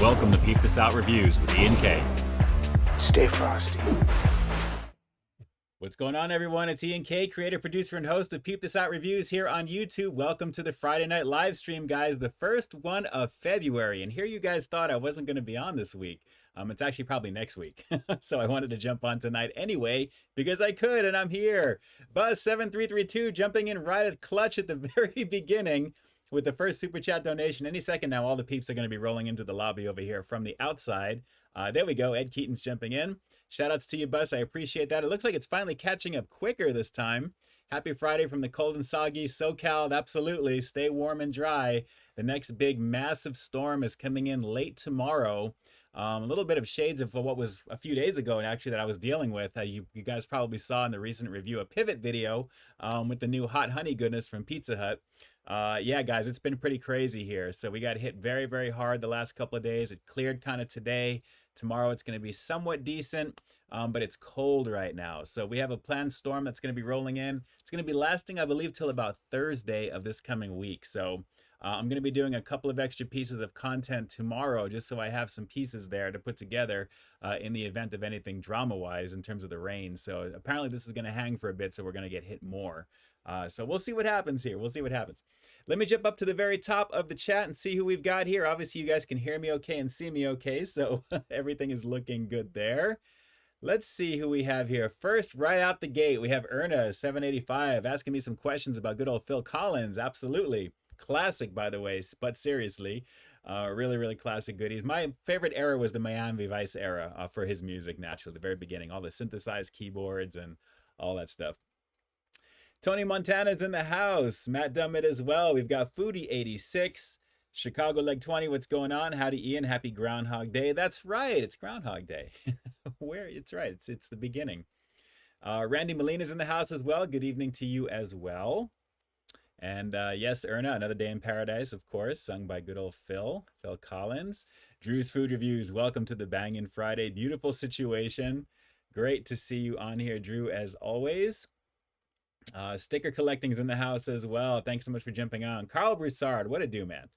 Welcome to Peep This Out Reviews with Ian K. Stay frosty. What's going on, everyone? It's Ian K, creator, producer, and host of Peep This Out Reviews here on YouTube. Welcome to the Friday night live stream, guys, the first one of February. And here you guys thought I wasn't going to be on this week. It's actually probably next week. So I wanted to jump on tonight anyway, because I could, and I'm here. Buzz7332 jumping in right at clutch at the very beginning with the first super chat donation. Any second now, all the peeps are going to be rolling into the lobby over here from the outside. There we go. Ed Keaton's jumping in. Shout outs to you, Buzz. I appreciate that. It looks like it's finally catching up quicker this time. Happy Friday from the cold and soggy SoCal. Absolutely. Stay warm and dry. The next big massive storm is coming in late tomorrow. A little bit of shades of what was a few days ago, and actually that I was dealing with. You guys probably saw in the recent review a pivot video with the new hot honey goodness from Pizza Hut. Yeah, guys, it's been pretty crazy here. So we got hit very, very hard the last couple of days. It cleared kind of today. Tomorrow it's going to be somewhat decent, but it's cold right now. So we have a planned storm that's going to be rolling in. It's going to be lasting, I believe, till about Thursday of this coming week. So I'm going to be doing a couple of extra pieces of content tomorrow just so I have some pieces there to put together in the event of anything drama-wise in terms of the rain. So apparently this is going to hang for a bit, so we're going to get hit more. So we'll see what happens here. We'll see what happens. Let me jump up to the very top of the chat and see who we've got here. Obviously, you guys can hear me okay and see me okay, so everything is looking good there. Let's see who we have here. First, right out the gate, we have Erna785 asking me some questions about good old Phil Collins. Absolutely. Classic, by the way, but seriously. Really, really classic goodies. My favorite era was the Miami Vice era for his music, naturally, the very beginning. All the synthesized keyboards and all that stuff. Tony Montana's in the house. Matt Dummett as well. We've got Foodie86. Chicago Leg 20, what's going on? Howdy, Ian. Happy Groundhog Day. That's right. It's Groundhog Day. It's right. It's the beginning. Randy Molina's in the house as well. Good evening to you as well. And yes, Erna, Another Day in Paradise, of course, sung by good old Phil Collins. Drew's Food Reviews. Welcome to the Bangin' Friday. Beautiful situation. Great to see you on here, Drew, as always. Sticker collecting's in the house as well. Thanks so much for jumping on. Carl Broussard, what a do, man.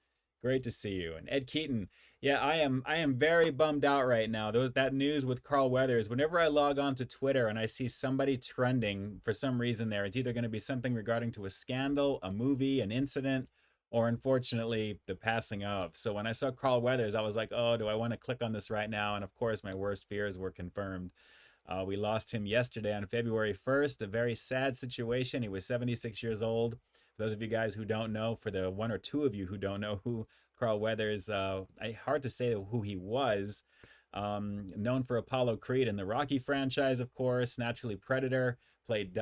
Great to see you. And Ed Keaton, yeah, I am very bummed out right now. That news with Carl Weathers, whenever I log on to Twitter and I see somebody trending for some reason there, it's either going to be something regarding to a scandal, a movie, an incident, or unfortunately the passing of. So when I saw Carl Weathers, I was like, oh, do I want to click on this right now? And of course, my worst fears were confirmed. We lost him yesterday on February 1st, a very sad situation. He was 76 years old. For those of you guys who don't know, for the one or two of you who don't know who Carl Weathers, hard to say who he was, known for Apollo Creed and the Rocky franchise, of course, naturally Predator, played,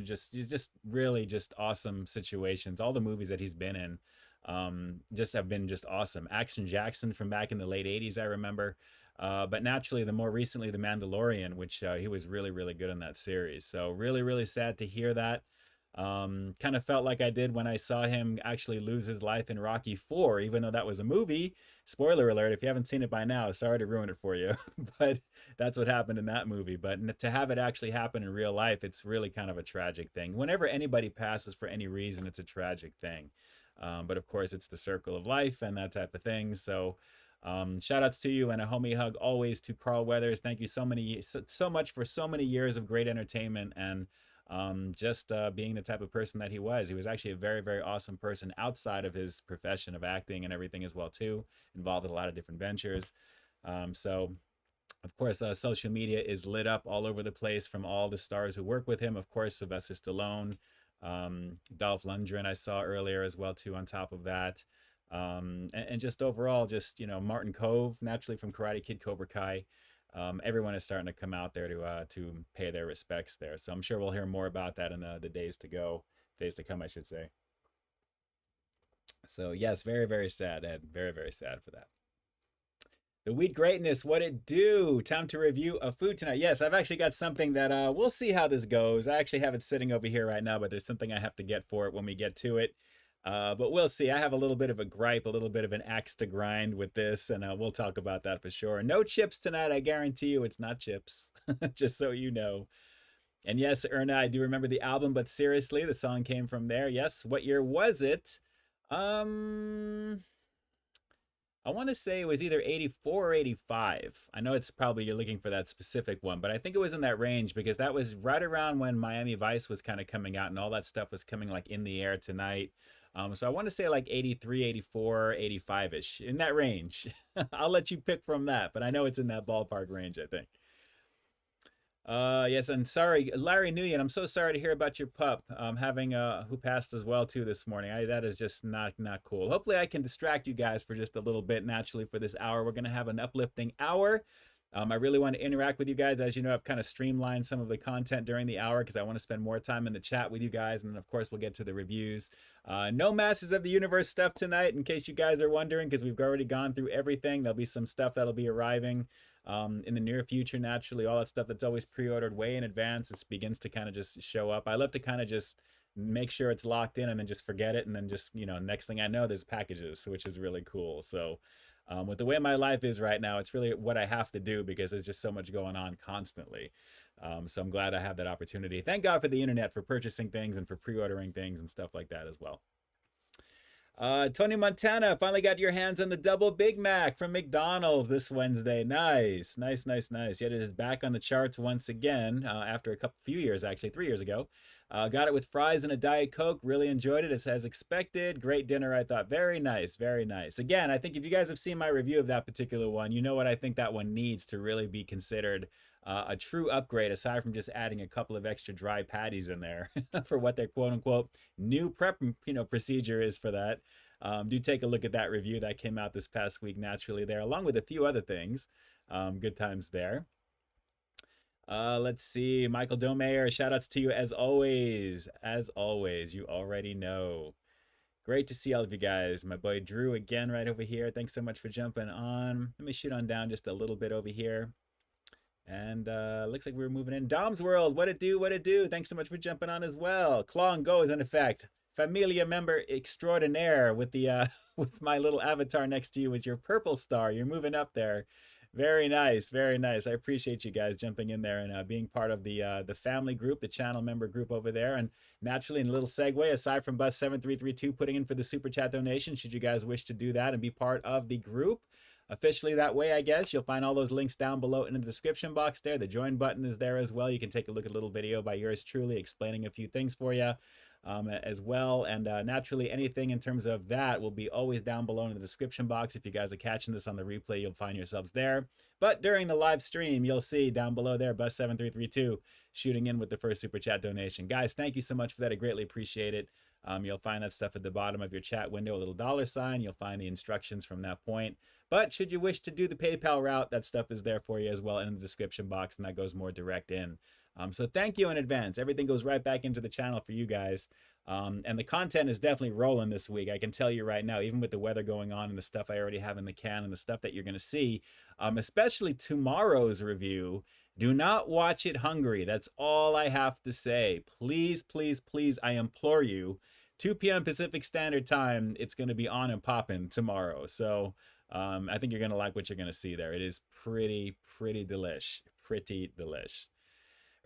just really just awesome situations. All the movies that he's been in just have been just awesome. Action Jackson from back in the late 80s, I remember. But naturally, the more recently, The Mandalorian, which he was really, really good in that series. So really, really sad to hear that. Kind of felt like I did when I saw him actually lose his life in Rocky IV, even though that was a movie. Spoiler alert, if you haven't seen it by now, sorry to ruin it for you. But that's what happened in that movie. But to have it actually happen in real life, it's really kind of a tragic thing. Whenever anybody passes for any reason, it's a tragic thing. But of course, it's the circle of life and that type of thing. So shout outs to you and a homie hug always to Carl Weathers. Thank you so much for so many years of great entertainment and just being the type of person that he was. He was actually a very, very awesome person outside of his profession of acting and everything as well too. Involved in a lot of different ventures. So of course, social media is lit up all over the place from all the stars who work with him. Of course, Sylvester Stallone, Dolph Lundgren I saw earlier as well too on top of that. And just overall, just, Martin Kove, naturally from Karate Kid, Cobra Kai. Everyone is starting to come out there to pay their respects there. So I'm sure we'll hear more about that in the days to come, I should say. So yes, very, very sad, Ed. Very, very sad for that. The Wheat Greatness, what it do? Time to review a food tonight. Yes, I've actually got something that we'll see how this goes. I actually have it sitting over here right now, but there's something I have to get for it when we get to it. But we'll see. I have a little bit of a gripe, a little bit of an axe to grind with this, and we'll talk about that for sure. No chips tonight, I guarantee you it's not chips, just so you know. And yes, Erna, I do remember the album, but seriously, the song came from there. Yes, what year was it? I want to say it was either 84 or 85. I know it's probably you're looking for that specific one, but I think it was in that range because that was right around when Miami Vice was kind of coming out and all that stuff was coming like in the air tonight. So I want to say like 83, 84, 85-ish, in that range. I'll let you pick from that, but I know it's in that ballpark range, I think. Yes, and sorry, Larry Nguyen, I'm so sorry to hear about your pup having who passed as well too this morning. That is just not cool. Hopefully I can distract you guys for just a little bit naturally for this hour. We're going to have an uplifting hour. I really want to interact with you guys. As you know, I've kind of streamlined some of the content during the hour because I want to spend more time in the chat with you guys. And then, of course, we'll get to the reviews. No Masters of the Universe stuff tonight, in case you guys are wondering, because we've already gone through everything. There'll be some stuff that'll be arriving in the near future, naturally. All that stuff that's always pre-ordered way in advance, it begins to kind of just show up. I love to kind of just make sure it's locked in and then just forget it. And then just, you know, next thing I know, there's packages, which is really cool. So with the way my life is right now, it's really what I have to do because there's just so much going on constantly. So I'm glad I have that opportunity. Thank God for the internet for purchasing things and for pre-ordering things and stuff like that as well. Tony Montana, finally got your hands on the double Big Mac from McDonald's this Wednesday. Nice, nice, nice, nice. Yet it is back on the charts once again after few years, actually 3 years ago. Got it with fries and a Diet Coke. Really enjoyed it as expected. Great dinner, I thought. Very nice, very nice. Again, I think if you guys have seen my review of that particular one, you know what I think that one needs to really be considered a true upgrade, aside from just adding a couple of extra dry patties in there for what their quote-unquote new prep procedure is for that. Do take a look at that review that came out this past week naturally there, along with a few other things. Good times there. Let's see. Michael Domeyer, shout outs to you as always. As always, you already know. Great to see all of you guys. My boy Drew again right over here. Thanks so much for jumping on. Let me shoot on down just a little bit over here. And looks like we're moving in. Dom's World, what it do, what it do. Thanks so much for jumping on as well. Claw and Go is in effect. Familia member extraordinaire with the with my little avatar next to you with your purple star. You're moving up there. Very nice, very nice. I appreciate you guys jumping in there and being part of the family group, the channel member group over there. And naturally, in a little segue, aside from Bus 7332 putting in for the super chat donation, should you guys wish to do that and be part of the group officially that way, I guess, you'll find all those links down below in the description box there. The join button is there as well. You can take a look at a little video by yours truly explaining a few things for you. As well, and naturally anything in terms of that will be always down below in the description box. If you guys are catching this on the replay, you'll find yourselves there, but during the live stream you'll see down below there Bus 7332 shooting in with the first super chat donation. Guys, thank you so much for that. I greatly appreciate it. You'll find that stuff at the bottom of your chat window, a little $sign. You'll find the instructions from that point, but should you wish to do the PayPal route, that stuff is there for you as well in the description box, and that goes more direct in. So thank you in advance. Everything goes right back into the channel for you guys. And the content is definitely rolling this week. I can tell you right now, even with the weather going on and the stuff I already have in the can and the stuff that you're going to see, especially tomorrow's review, do not watch it hungry. That's all I have to say. Please, please, please, I implore you, 2 p.m. Pacific Standard Time, it's going to be on and popping tomorrow. So I think you're going to like what you're going to see there. It is pretty delish. Pretty delish.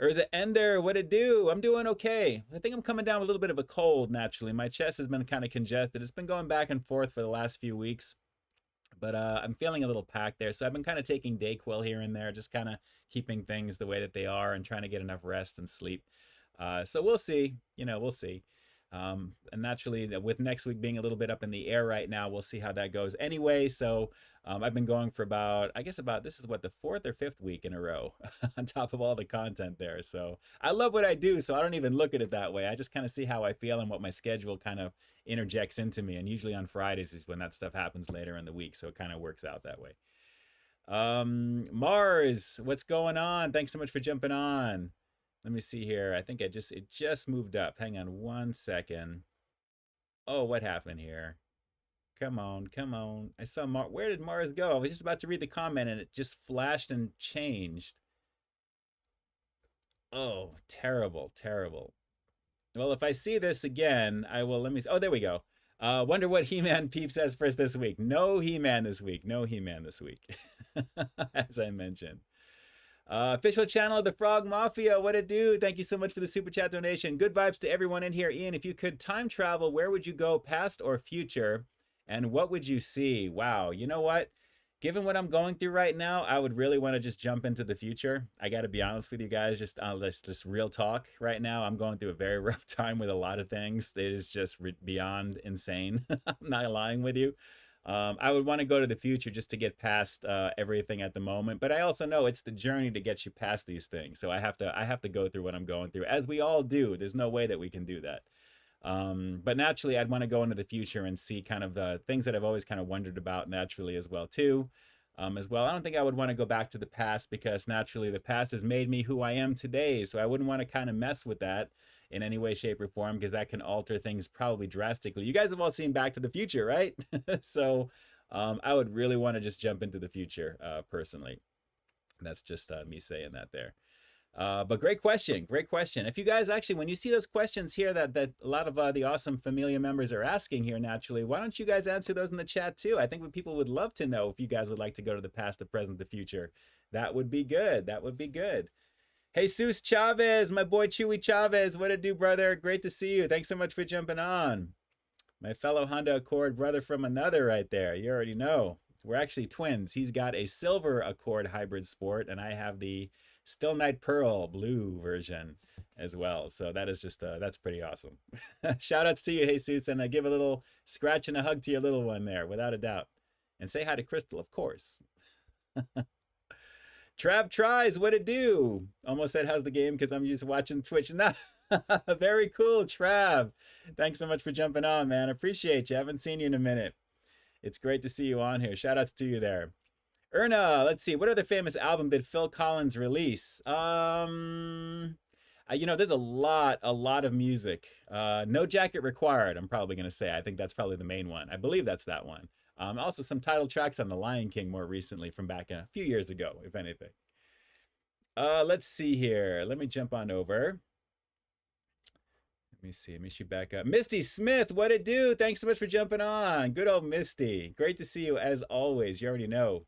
Urza Ender, what it do? I'm doing okay. I think I'm coming down with a little bit of a cold, naturally. My chest has been kind of congested. It's been going back and forth for the last few weeks. But I'm feeling a little packed there. So I've been kind of taking Dayquil here and there, just kind of keeping things the way that they are and trying to get enough rest and sleep. So we'll see. We'll see. And naturally, with next week being a little bit up in the air right now, we'll see how that goes anyway. So I've been going for this is what, the 4th or 5th week in a row on top of all the content there. So I love what I do, so I don't even look at it that way. I just kind of see how I feel and what my schedule kind of interjects into me. And usually on Fridays is when that stuff happens later in the week. So it kind of works out that way. Mars, what's going on? Thanks so much for jumping on. Let me see here. I think it just moved up. Hang on one second. Oh, what happened here? Come on, come on. I saw where did Mars go? I was just about to read the comment and it just flashed and changed. Oh, terrible, terrible. Well, if I see this again, I will, oh, there we go. Wonder what He-Man Peep says first this week. No He-Man this week. No He-Man this week. As I mentioned. Official channel of the Frog Mafia, what it do? Thank you so much for the super chat donation. Good vibes to everyone in here. Ian, if you could time travel, where would you go, past or future? And what would you see? Wow, you know what? Given what I'm going through right now, I would really want to just jump into the future. I got to be honest with you guys, just real talk right now. I'm going through a very rough time with a lot of things. It is just beyond insane. I'm not lying with you. I would want to go to the future just to get past everything at the moment, but I also know it's the journey to get you past these things. So I have to go through what I'm going through, as we all do. There's no way that we can do that. But naturally, I'd want to go into the future and see kind of the things that I've always kind of wondered about naturally as well too. As well, I don't think I would want to go back to the past, because naturally the past has made me who I am today. So I wouldn't want to kind of mess with that in any way, shape, or form, because that can alter things probably drastically. You guys have all seen Back to the Future, right? So I would really want to just jump into the future personally. That's just me saying that there. But great question, great question. If you guys actually, when you see those questions here that a lot of the awesome Familia members are asking here naturally, why don't you guys answer those in the chat too? I think what people would love to know, if you guys would like to go to the past, the present, the future, that would be good. That would be good. Jesus Chavez, my boy Chewy Chavez, what it do, brother? Great to see you. Thanks so much for jumping on. My fellow Honda Accord brother from another right there. You already know. We're actually twins. He's got a silver Accord Hybrid Sport, and I have the Still Night Pearl blue version as well. So that is just, that's pretty awesome. Shout outs to you, Jesus, and I give a little scratch and a hug to your little one there, without a doubt. And say hi to Crystal, of course. Trav tries, what it do? Almost said, how's the game? Because I'm just watching Twitch. Nah. Very cool, Trav. Thanks so much for jumping on, man. Appreciate you. I haven't seen you in a minute. It's great to see you on here. Shout outs to you there. Erna, let's see. What other famous album did Phil Collins release? You know, there's a lot of music. No Jacket Required, I'm probably going to say. I think that's probably the main one. I believe that's that one. Also some title tracks on The Lion King more recently, from back a few years ago, if anything. Let's see here. Let me jump on over. Let me see. Let me shoot back up. Misty Smith, what it do? Thanks so much for jumping on. Good old Misty. Great to see you as always. You already know.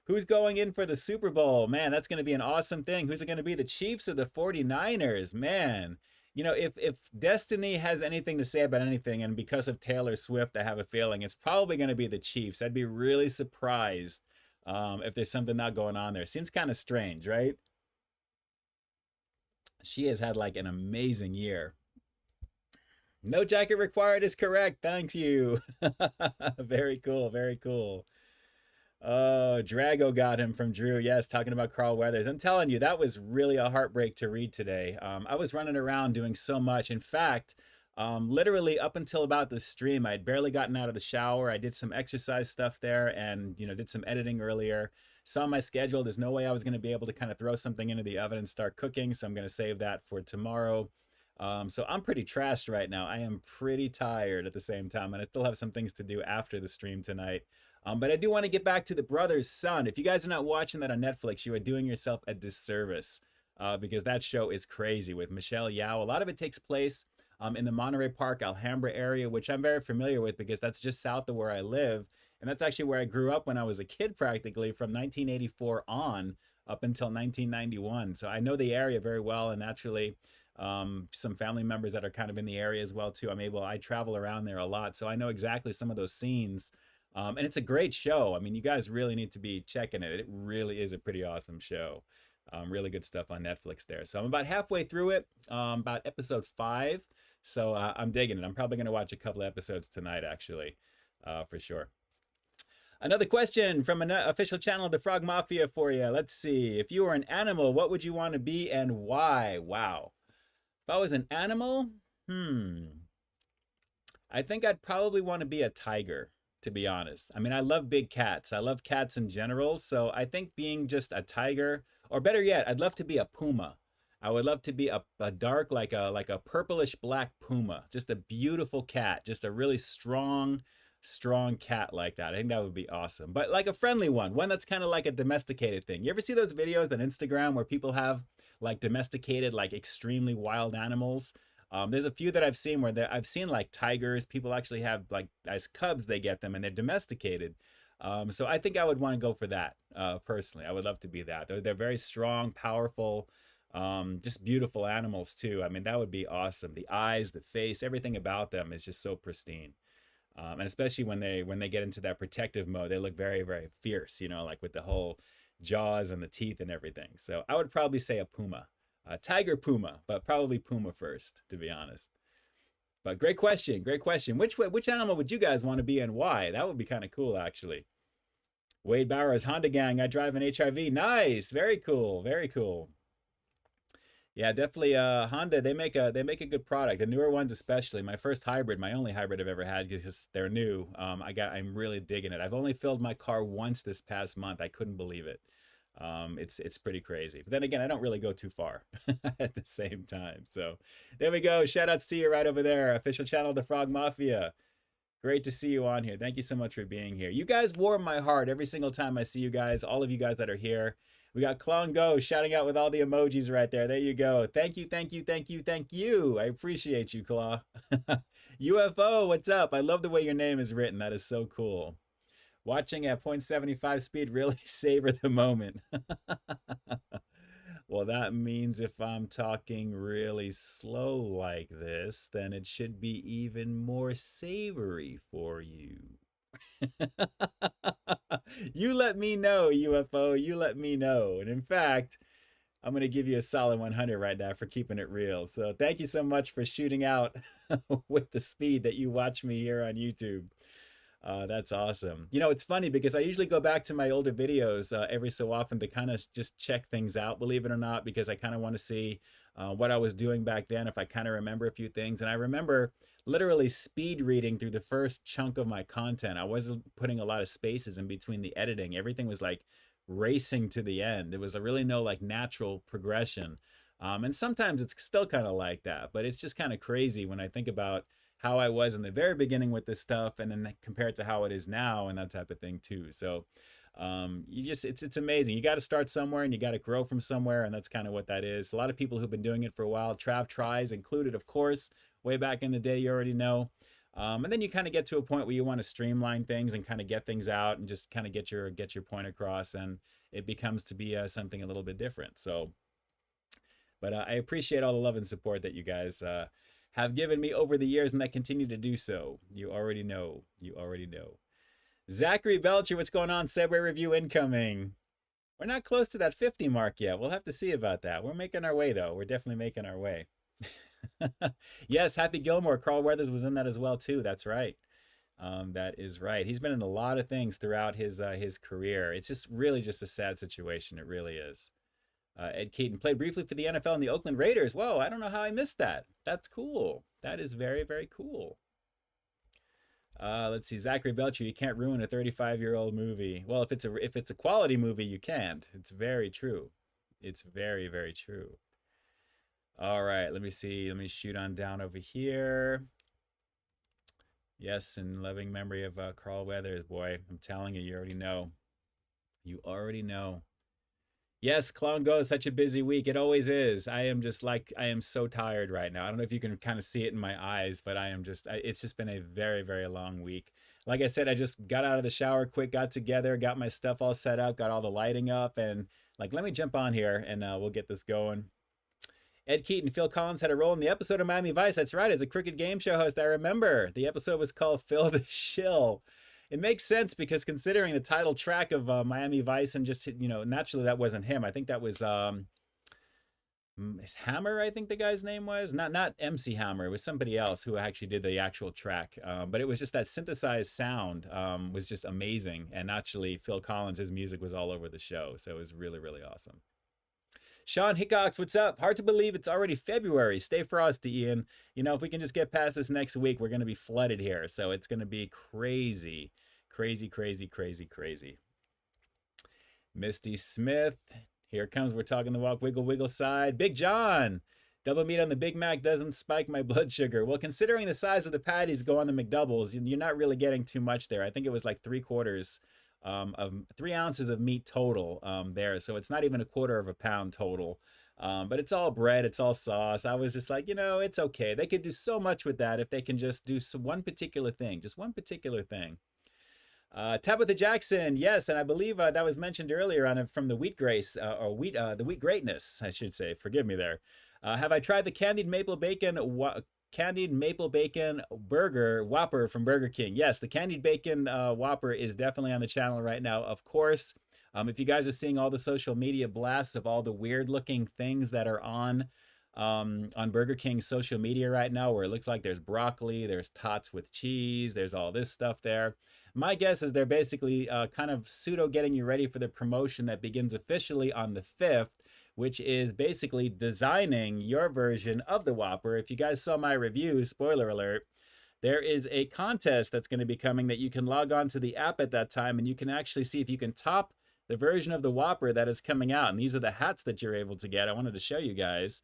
Who's going in for the Super Bowl? Man, that's going to be an awesome thing. Who's it going to be? The Chiefs or the 49ers? Man, you know, if Destiny has anything to say about anything, and because of Taylor Swift, I have a feeling it's probably going to be the Chiefs. I'd be really surprised if there's something not going on there. Seems kind of strange, right? She has had like an amazing year. No Jacket Required is correct. Thank you. Very cool. Very cool. Oh, Drago got him from Drew. Yes, talking about Carl Weathers. I'm telling you, that was really a heartbreak to read today. I was running around doing so much. In fact, literally up until about the stream, I'd barely gotten out of the shower. I did some exercise stuff there, and, you know, did some editing earlier. Saw my schedule. There's no way I was going to be able to kind of throw something into the oven and start cooking, so I'm going to save that for tomorrow. So I'm pretty trashed right now. I am pretty tired at the same time, and I still have some things to do after the stream tonight. But I do want to get back to The Brother's Son. If you guys are not watching that on Netflix, you are doing yourself a disservice, because that show is crazy with Michelle Yeoh. A lot of it takes place in the Monterey Park, Alhambra area, which I'm very familiar with because that's just south of where I live. And that's actually where I grew up when I was a kid, practically from 1984 on up until 1991. So I know the area very well, and naturally some family members that are kind of in the area as well too. I travel around there a lot, so I know exactly some of those scenes. And it's a great show. I mean, you guys really need to be checking it. It really is a pretty awesome show. Really good stuff on Netflix there. So I'm about halfway through it, about episode 5. So I'm digging it. I'm probably going to watch a couple of episodes tonight, actually, for sure. Another question from an official channel of the Frog Mafia for you. Let's see. If you were an animal, what would you want to be and why? Wow. If I was an animal, I think I'd probably want to be a tiger, to be honest. I mean, I love big cats. I love cats in general. So I think being just a tiger, or better yet, I'd love to be a puma. I would love to be a dark, like a purplish black puma. Just a beautiful cat. Just a really strong cat like that. I think that would be awesome. But like a friendly one that's kind of like a domesticated thing. You ever see those videos on Instagram where people have like domesticated, like extremely wild animals? There's a few that I've seen where I've seen like tigers. People actually have, like, as cubs they get them and they're domesticated. So I think I would want to go for that personally. I would love to be that. They're very strong, powerful, just beautiful animals too. I mean, that would be awesome. The eyes, the face, everything about them is just so pristine. And especially when they get into that protective mode, they look very, very fierce, you know, like with the whole jaws and the teeth and everything. So I would probably say a puma, a tiger puma, but probably puma first, to be honest. But great question, great question. Which animal would you guys want to be and why? That would be kind of cool, actually. Wade Bowers, Honda Gang, I drive an HRV. Nice, very cool, very cool. Yeah, definitely. Honda, they make a good product. The newer ones, especially. My first hybrid, my only hybrid I've ever had, because they're new. I'm really digging it. I've only filled my car once this past month. I couldn't believe it. It's pretty crazy. But then again, I don't really go too far at the same time. So there we go. Shout outs to you right over there. Official channel of the Frog Mafia. Great to see you on here. Thank you so much for being here. You guys warm my heart every single time I see you guys. All of you guys that are here. We got Clone Go shouting out with all the emojis right there. There you go. Thank you, thank you, thank you, thank you. I appreciate you, Claw. UFO, what's up? I love the way your name is written. That is so cool. Watching at 0.75 speed, really savor the moment. Well, that means if I'm talking really slow like this, then it should be even more savory for you. You let me know, UFO. You let me know. And in fact, I'm going to give you a solid 100 right now for keeping it real. So thank you so much for shooting out with the speed that you watch me here on YouTube. That's awesome. You know, it's funny because I usually go back to my older videos every so often to kind of just check things out, believe it or not, because I kind of want to see what I was doing back then, if I kind of remember a few things. And I remember literally speed reading through the first chunk of my content. I wasn't putting a lot of spaces in between the editing. Everything was like racing to the end. There was really no like natural progression. And sometimes it's still kind of like that, but it's just kind of crazy when I think about how I was in the very beginning with this stuff and then compared to how it is now and that type of thing too. So it's amazing. You got to start somewhere and you got to grow from somewhere, and that's kind of what that is. A lot of people who've been doing it for a while, Trav Tries included, of course, way back in the day, you already know. And then you kind of get to a point where you want to streamline things and kind of get things out and just kind of get your point across, and it becomes to be something a little bit different. So, but I appreciate all the love and support that you guys have given me over the years, and that continue to do so. You already know. You already know. Zachary Belcher, what's going on? Subway review incoming. We're not close to that 50 mark yet. We'll have to see about that. We're making our way, though. We're definitely making our way. Yes, Happy Gilmore. Carl Weathers was in that as well, too. That's right. That is right. He's been in a lot of things throughout his career. It's just really just a sad situation. It really is. Ed Keaton played briefly for the NFL and the Oakland Raiders. Whoa, I don't know how I missed that. That's cool. That is very, very cool. Let's see, Zachary Belcher, you can't ruin a 35-year-old movie. Well, if it's a quality movie, you can't. It's very true. It's very, very true. All right, let me see. Let me shoot on down over here. Yes, in loving memory of Carl Weathers. Boy, I'm telling you, you already know. You already know. Yes, Clown Go, such a busy week. It always is. I am so tired right now. I don't know if you can kind of see it in my eyes, but it's just been a very, very long week. Like I said, I just got out of the shower quick, got together, got my stuff all set up, got all the lighting up, and like, let me jump on here and we'll get this going. Ed Keaton, Phil Collins had a role in the episode of Miami Vice. That's right, as a crooked game show host, I remember. The episode was called Phil the Shill. It makes sense because considering the title track of Miami Vice, and just, you know, naturally that wasn't him. I think that was Hammer, I think the guy's name was. Not MC Hammer. It was somebody else who actually did the actual track. But it was just that synthesized sound was just amazing. And naturally, Phil Collins, his music was all over the show. So it was really, really awesome. Sean Hickox, what's up? Hard to believe it's already February. Stay frosty, Ian. You know, if we can just get past this next week, we're going to be flooded here. So it's going to be crazy. Crazy, crazy, crazy, crazy. Misty Smith. Here it comes. We're talking the walk, wiggle, wiggle side. Big John. Double meat on the Big Mac doesn't spike my blood sugar. Well, considering the size of the patties go on the McDoubles, you're not really getting too much there. I think it was like 3/4 of 3 ounces of meat total there. So it's not even 1/4 pound total. But it's all bread, it's all sauce. I was just like, you know, it's okay. They could do so much with that if they can just do one particular thing, just one particular thing. Tabitha Jackson, yes, and I believe that was mentioned earlier on from the Wheat Grace, or the Wheat Greatness, I should say. Forgive me there. Have I tried the candied maple bacon candied maple bacon burger Whopper from Burger King. Yes, the candied bacon Whopper is definitely on the channel right now, of course. If you guys are seeing all the social media blasts of all the weird looking things that are on Burger King's social media right now, where it looks like there's broccoli, there's tots with cheese, there's all this stuff there. My guess is they're basically kind of pseudo getting you ready for the promotion that begins officially on the 5th, which is basically designing your version of the Whopper. If you guys saw my review, spoiler alert, there is a contest that's going to be coming that you can log on to the app at that time, and you can actually see if you can top the version of the Whopper that is coming out. And these are the hats that you're able to get. I wanted to show you guys.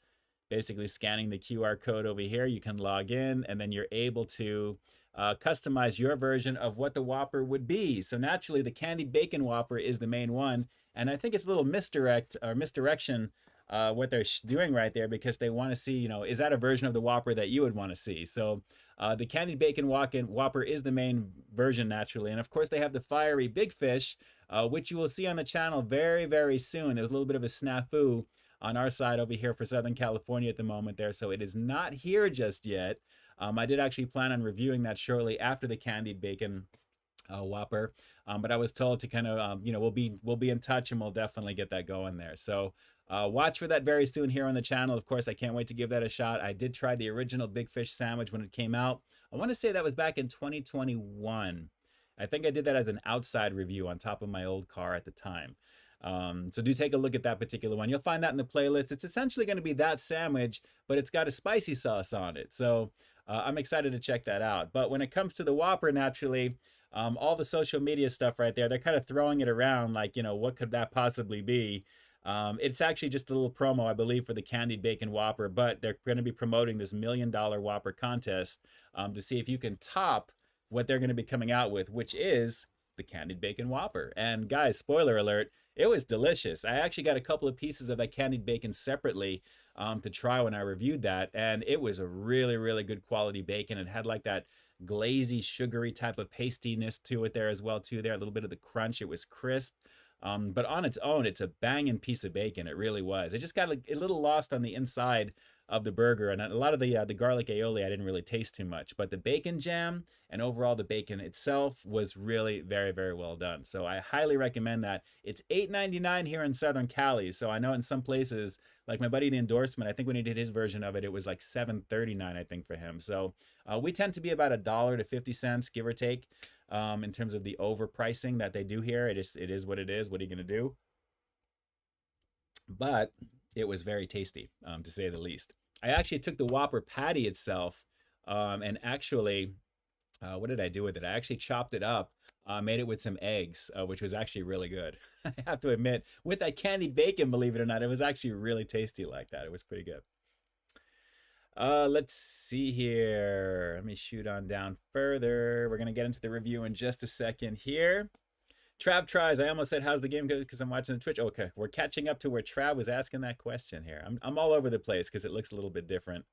Basically scanning the QR code over here, you can log in, and then you're able to customize your version of what the Whopper would be. So naturally, the candied bacon Whopper is the main one, and I think it's a little misdirection what they're doing right there, because they want to see, you know, is that a version of the Whopper that you would want to see? So the candied bacon Whopper is the main version naturally, and of course they have the fiery big fish, which you will see on the channel very, very soon. There's a little bit of a snafu on our side over here for Southern California at the moment there, so it is not here just yet. I did actually plan on reviewing that shortly after the candied bacon Whopper, but I was told to kind of, you know, we'll be in touch, and we'll definitely get that going there. So watch for that very soon here on the channel. Of course, I can't wait to give that a shot. I did try the original big fish sandwich when it came out. I want to say that was back in 2021. I think I did that as an outside review on top of my old car at the time. So do take a look at that particular one. You'll find that in the playlist. It's essentially going to be that sandwich, but it's got a spicy sauce on it. So I'm excited to check that out. But when it comes to the Whopper, naturally, all the social media stuff right there, they're kind of throwing it around like, you know, what could that possibly be? It's actually just a little promo, I believe, for the candied bacon Whopper, but they're going to be promoting this $1 million Whopper contest to see if you can top what they're going to be coming out with, which is the candied bacon Whopper. And guys, spoiler alert, it was delicious. I actually got a couple of pieces of that candied bacon separately to try when I reviewed that, and it was a really, really good quality bacon. It had like that glazy, sugary type of pastiness to it there as well too. There, a little bit of the crunch. It was crisp, but on its own, it's a banging piece of bacon. It really was. It just got a little lost on the inside of the burger, and a lot of the garlic aioli I didn't really taste too much, but the bacon jam and overall the bacon itself was really very, very well done. So I highly recommend that. It's $8.99 here in Southern Cali, so I know in some places, like my buddy the Endorsement, I think when he did his version of it, it was like $7.39 I think for him. So we tend to be about $1 to 50 cents, give or take, in terms of the overpricing that they do here. It is what it is. What are you gonna do? But it was very tasty, to say the least. I actually took the Whopper patty itself, and actually, what did I do with it? I actually chopped it up, made it with some eggs, which was actually really good. I have to admit, with that candied bacon, believe it or not, it was actually really tasty like that. It was pretty good. Let's see here. Let me shoot on down further. We're going to get into the review in just a second here. Trav tries. I almost said, how's the game go? Because I'm watching the Twitch. Okay, we're catching up to where Trav was asking that question here. I'm all over the place because it looks a little bit different.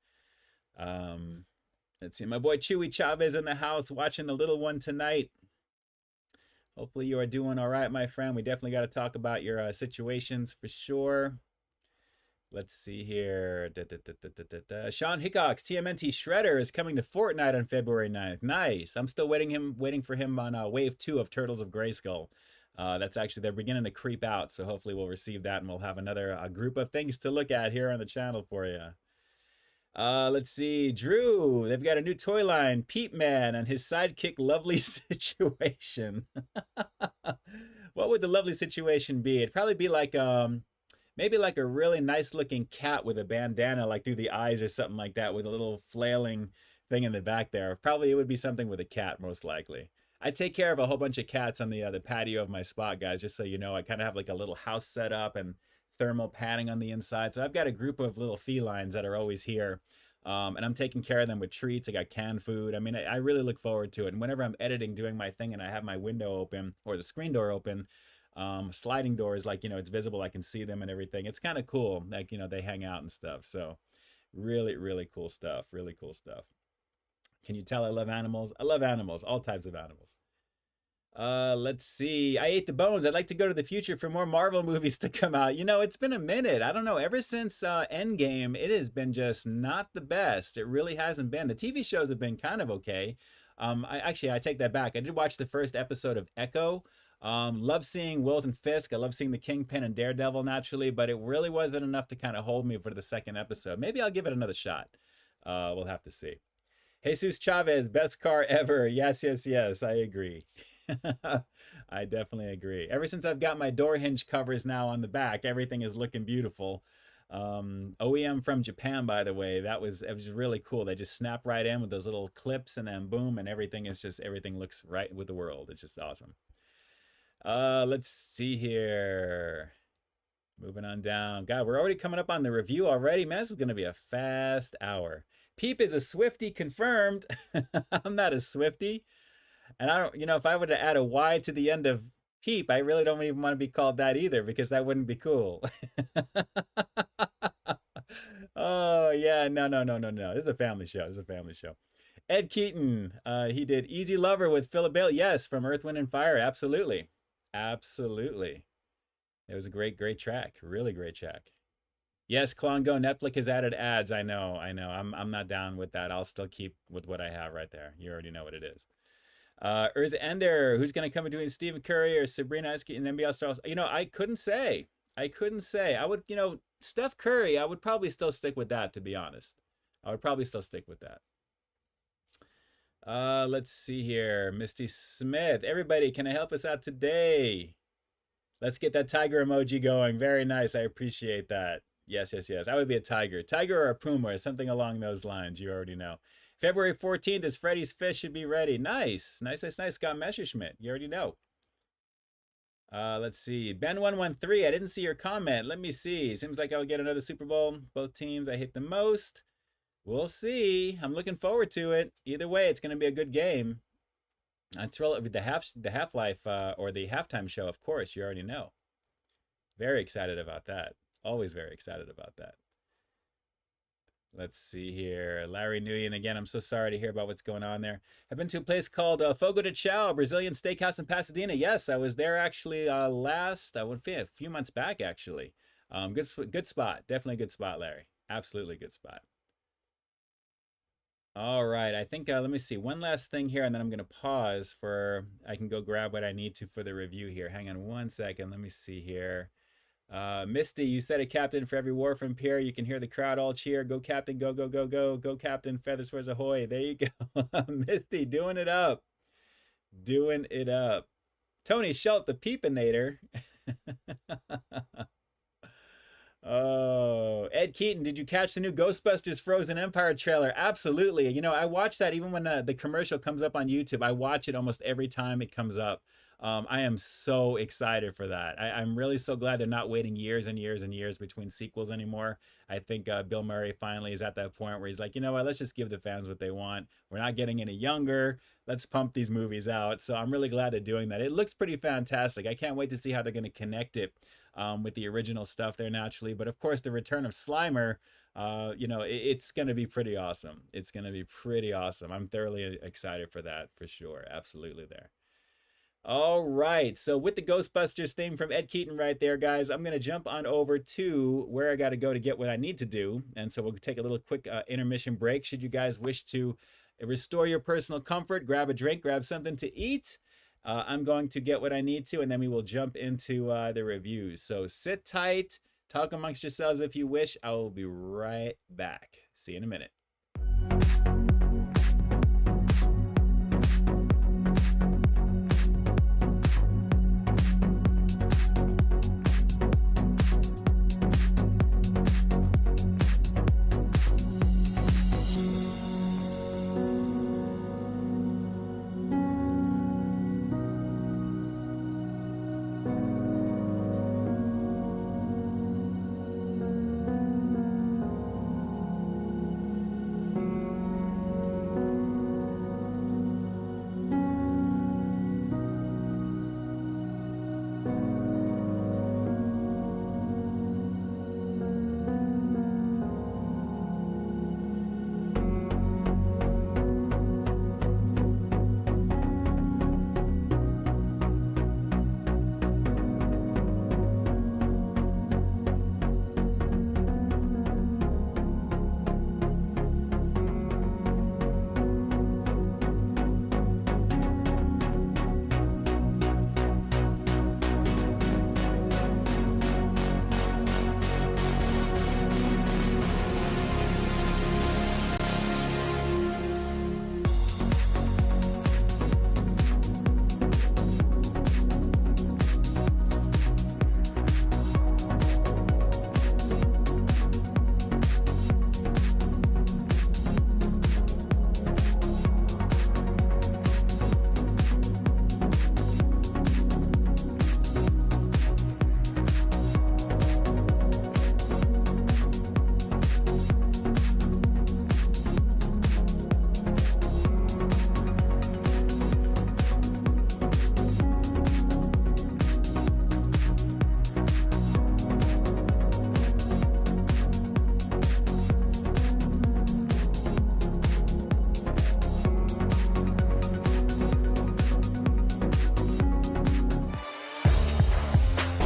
Let's see. My boy Chewy Chavez in the house watching the little one tonight. Hopefully you are doing all right, my friend. We definitely got to talk about your situations for sure. Let's see here. Sean Hickox, TMNT Shredder is coming to Fortnite on February 9th. Nice. I'm still waiting for him on Wave 2 of Turtles of Grayskull. That's actually, they're beginning to creep out, so hopefully we'll receive that and we'll have another group of things to look at here on the channel for you. Let's see. Drew, they've got a new toy line, Peep Man and his sidekick Lovely Situation. What would the Lovely Situation be? It'd probably be like maybe like a really nice looking cat with a bandana like through the eyes or something like that, with a little flailing thing in the back there. Probably it would be something with a cat, most likely. I take care of a whole bunch of cats on the patio of my spot, guys, just so you know. I kind of have like a little house set up and thermal padding on the inside. So I've got a group of little felines that are always here. And I'm taking care of them with treats. I got canned food. I mean, I really look forward to it. And whenever I'm editing, doing my thing, and I have my window open or the screen door open, sliding doors, like, you know, it's visible, I can see them and everything. It's kind of cool, like, you know, they hang out and stuff. So really, really cool stuff. Really cool stuff. Can you tell I love animals? I love animals, all types of animals. Let's see. I ate the bones. I'd like to go to the future for more Marvel movies to come out. You know, it's been a minute. I don't know. Ever since Endgame, it has been just not the best. It really hasn't been. The TV shows have been kind of okay. I take that back. I did watch the first episode of Echo. Love seeing Wilson Fisk. I love seeing the Kingpin and Daredevil naturally, but it really wasn't enough to kind of hold me for the second episode. Maybe I'll give it another shot. We'll have to see. Jesus Chavez, best car ever. Yes, yes, yes. I agree. I definitely agree. Ever since I've got my door hinge covers now on the back, everything is looking beautiful. OEM from Japan, by the way, it was really cool. They just snap right in with those little clips and then boom, and everything looks right with the world. It's just awesome. Let's see here. Moving on down. God, we're already coming up on the review already. Man, this is going to be a fast hour. Peep is a Swiftie confirmed. I'm not a Swiftie. And I don't, if I were to add a Y to the end of Peep, I really don't even want to be called that either, because that wouldn't be cool. Oh, yeah. No. This is a family show. Ed Keaton, he did Easy Lover with Philip Bailey. Yes, from Earth, Wind, and Fire. Absolutely. Absolutely. It was a great track. Really great track. Yes, Klongo, Netflix has added ads. I know. I'm not down with that. I'll still keep with what I have right there. You already know what it is. Urza Ender, who's going to come between Stephen Curry or Sabrina Ionescu and NBL Stars? I couldn't say. I would, Steph Curry, I would probably still stick with that, to be honest. I would probably still stick with that. Let's see here. Misty Smith. Everybody, can I help us out today? Let's get that tiger emoji going. Very nice. I appreciate that. Yes. I would be a tiger. Tiger or a puma or something along those lines. You already know. February 14th is Freddy's Fish should be ready. Nice. Scott Messerschmidt. You already know. Let's see. Ben113, I didn't see your comment. Let me see. Seems like I'll get another Super Bowl. Both teams I hate the most. We'll see. I'm looking forward to it. Either way, it's going to be a good game. Until the Half-Life or the halftime show, of course, you already know. Very excited about that. Always very excited about that. Let's see here. Larry Nguyen, again, I'm so sorry to hear about what's going on there. I've been to a place called Fogo de Chao, Brazilian steakhouse in Pasadena. Yes, I was there actually I went a few months back, actually. Good spot. Definitely a good spot, Larry. Absolutely good spot. All right, I think, let me see. One last thing here, and then I'm going to pause I can go grab what I need to for the review here. Hang on one second. Let me see here. Misty, you said a captain for every war from Pierre. You can hear the crowd all cheer. Go, Captain, go, go, go, go. Go, Captain, feathers for ahoy. There you go. Misty, doing it up. Doing it up. Tony Schultz, the Peepinator. Oh, Ed Keaton, did you catch the new Ghostbusters Frozen Empire trailer? Absolutely. I watch that even when the commercial comes up on YouTube. I watch it almost every time it comes up. I am so excited for that. I'm really so glad they're not waiting years and years and years between sequels anymore. I think Bill Murray finally is at that point where he's like, you know what, let's just give the fans what they want. We're not getting any younger. Let's pump these movies out. So I'm really glad they're doing that. It looks pretty fantastic. I can't wait to see how they're going to connect it with the original stuff there naturally. But of course, the return of Slimer, it's going to be pretty awesome. It's going to be pretty awesome. I'm thoroughly excited for that, for sure. Absolutely there. All right, so with the Ghostbusters theme from Ed Keaton right there, guys, I'm going to jump on over to where I got to go to get what I need to do. And so we'll take a little quick intermission break. Should you guys wish to restore your personal comfort, grab a drink, grab something to eat. I'm going to get what I need to, and then we will jump into the reviews. So sit tight, talk amongst yourselves if you wish. I will be right back. See you in a minute.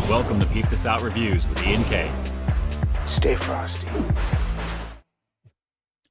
Welcome to Peep This Out Reviews with Ian K. Stay frosty.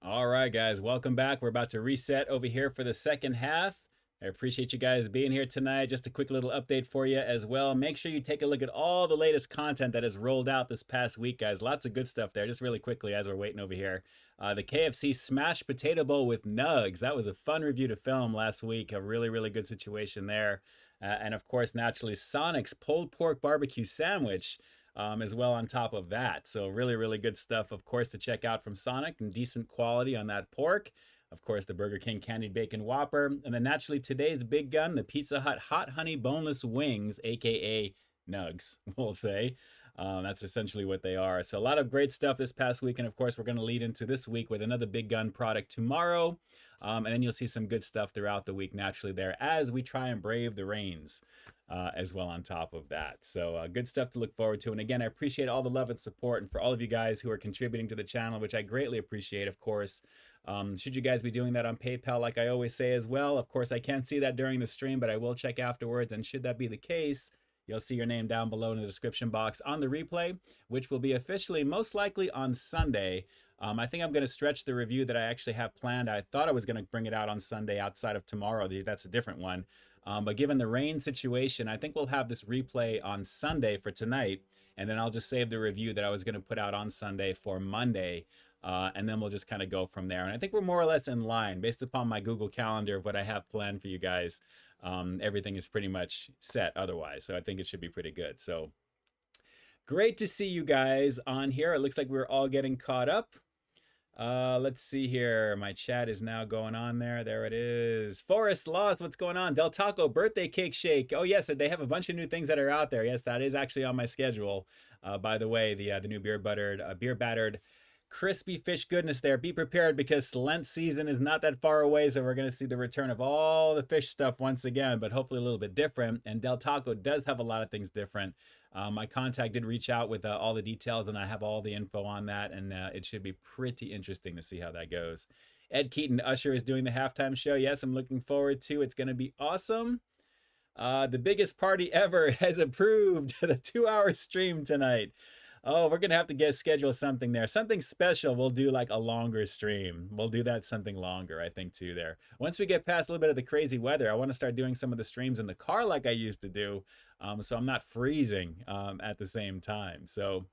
All right, guys, welcome back. We're about to reset over here for the second half. I appreciate you guys being here tonight. Just a quick little update for you as well. Make sure you take a look at all the latest content that has rolled out this past week, guys. Lots of good stuff there. Just really quickly as we're waiting over here. The KFC Smashed Potato Bowl with Nugs. That was a fun review to film last week. A really, really good situation there. And of course, naturally, Sonic's Pulled Pork Barbecue Sandwich as well on top of that. So really, really good stuff, of course, to check out from Sonic and decent quality on that pork. Of course, the Burger King Candied Bacon Whopper. And then naturally, today's big gun, the Pizza Hut Hot Honey Boneless Wings, aka Nugs, we'll say. That's essentially what they are. So a lot of great stuff this past week. And of course, we're going to lead into this week with another big gun product tomorrow. And then you'll see some good stuff throughout the week naturally there as we try and brave the rains as well on top of that. So good stuff to look forward to. And again, I appreciate all the love and support and for all of you guys who are contributing to the channel, which I greatly appreciate, of course. Should you guys be doing that on PayPal, like I always say as well, of course, I can't see that during the stream, but I will check afterwards. And should that be the case, you'll see your name down below in the description box on the replay, which will be officially most likely on Sunday. I think I'm going to stretch the review that I actually have planned. I thought I was going to bring it out on Sunday outside of tomorrow. That's a different one. But given the rain situation, I think we'll have this replay on Sunday for tonight. And then I'll just save the review that I was going to put out on Sunday for Monday. And then we'll just kind of go from there. And I think we're more or less in line based upon my Google Calendar of what I have planned for you guys. Everything is pretty much set otherwise. So I think it should be pretty good. So great to see you guys on here. It looks like we're all getting caught up. Let's see here. My chat is now going on there. There it is. Forest Lost, what's going on? Del Taco Birthday Cake Shake. Oh, yes, they have a bunch of new things that are out there. Yes, that is actually on my schedule. By the way, the new beer battered crispy fish goodness there. Be prepared because Lent season is not that far away, so we're going to see the return of all the fish stuff once again, but hopefully a little bit different. And Del Taco does have a lot of things different. My contact did reach out with all the details, and I have all the info on that, and it should be pretty interesting to see how that goes. Ed Keaton Usher is doing the halftime show. Yes, I'm looking forward to. It's going to be awesome. The biggest party ever has approved the 2-hour stream tonight. Oh, we're going to have to schedule something there. Something special. We'll do like a longer stream. We'll do that something longer, I think, too, there. Once we get past a little bit of the crazy weather, I want to start doing some of the streams in the car like I used to do. So I'm not freezing at the same time. So,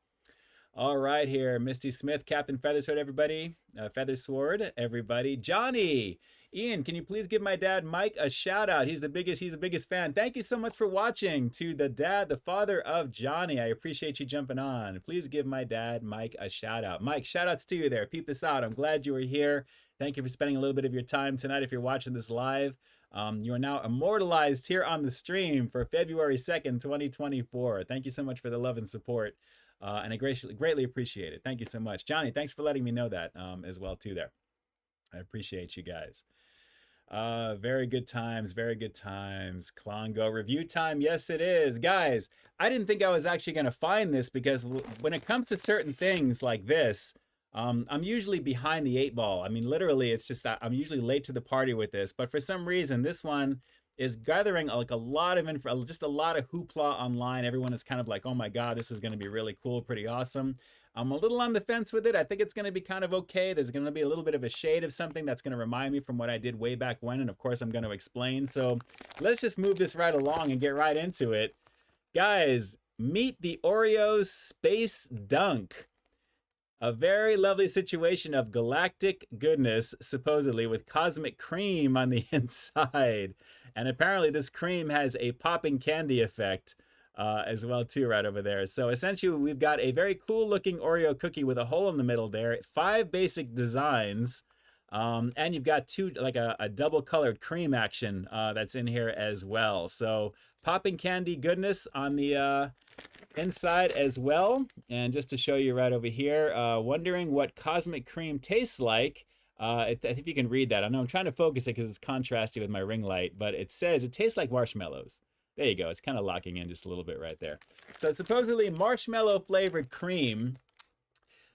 all right here. Misty Smith, Captain Feathersword, everybody. Feathersword, everybody. Johnny! Ian, can you please give my dad Mike a shout out? He's the biggest fan. Thank you so much for watching. To the dad, the father of Johnny. I appreciate you jumping on. Please give my dad Mike a shout out. Mike, shout outs to you there. Peep this out. I'm glad you were here. Thank you for spending a little bit of your time tonight if you're watching this live. You are now immortalized here on the stream for February 2nd, 2024. Thank you so much for the love and support. And I greatly appreciate it. Thank you so much. Johnny, thanks for letting me know that as well too there. I appreciate you guys. Very good times, very good times. Klongo review time. Yes, it is. Guys, I didn't think I was actually going to find this because when it comes to certain things like this, I'm usually behind the 8 ball. I mean, literally, it's just that I'm usually late to the party with this. But for some reason, this one is gathering like a lot of info, just a lot of hoopla online. Everyone is kind of like, oh my God, this is going to be really cool, pretty awesome. I'm a little on the fence with it. I think it's going to be kind of okay. There's going to be a little bit of a shade of something that's going to remind me from what I did way back when. And of course, I'm going to explain. So let's just move this right along and get right into it. Guys, meet the Oreo SPACE Dunk. A very lovely situation of galactic goodness, supposedly, with cosmic cream on the inside. And apparently this cream has a popping candy effect as well too right over there. So essentially we've got a very cool looking Oreo cookie with a hole in the middle there, 5 basic designs, and you've got a double colored cream action that's in here as well. So popping candy goodness on the inside as well. And just to show you right over here, wondering what cosmic cream tastes like. I think you can read that. I know I'm trying to focus it because it's contrasty with my ring light, but it says it tastes like marshmallows. There you go. It's kind of locking in just a little bit right there. So it's supposedly marshmallow flavored cream,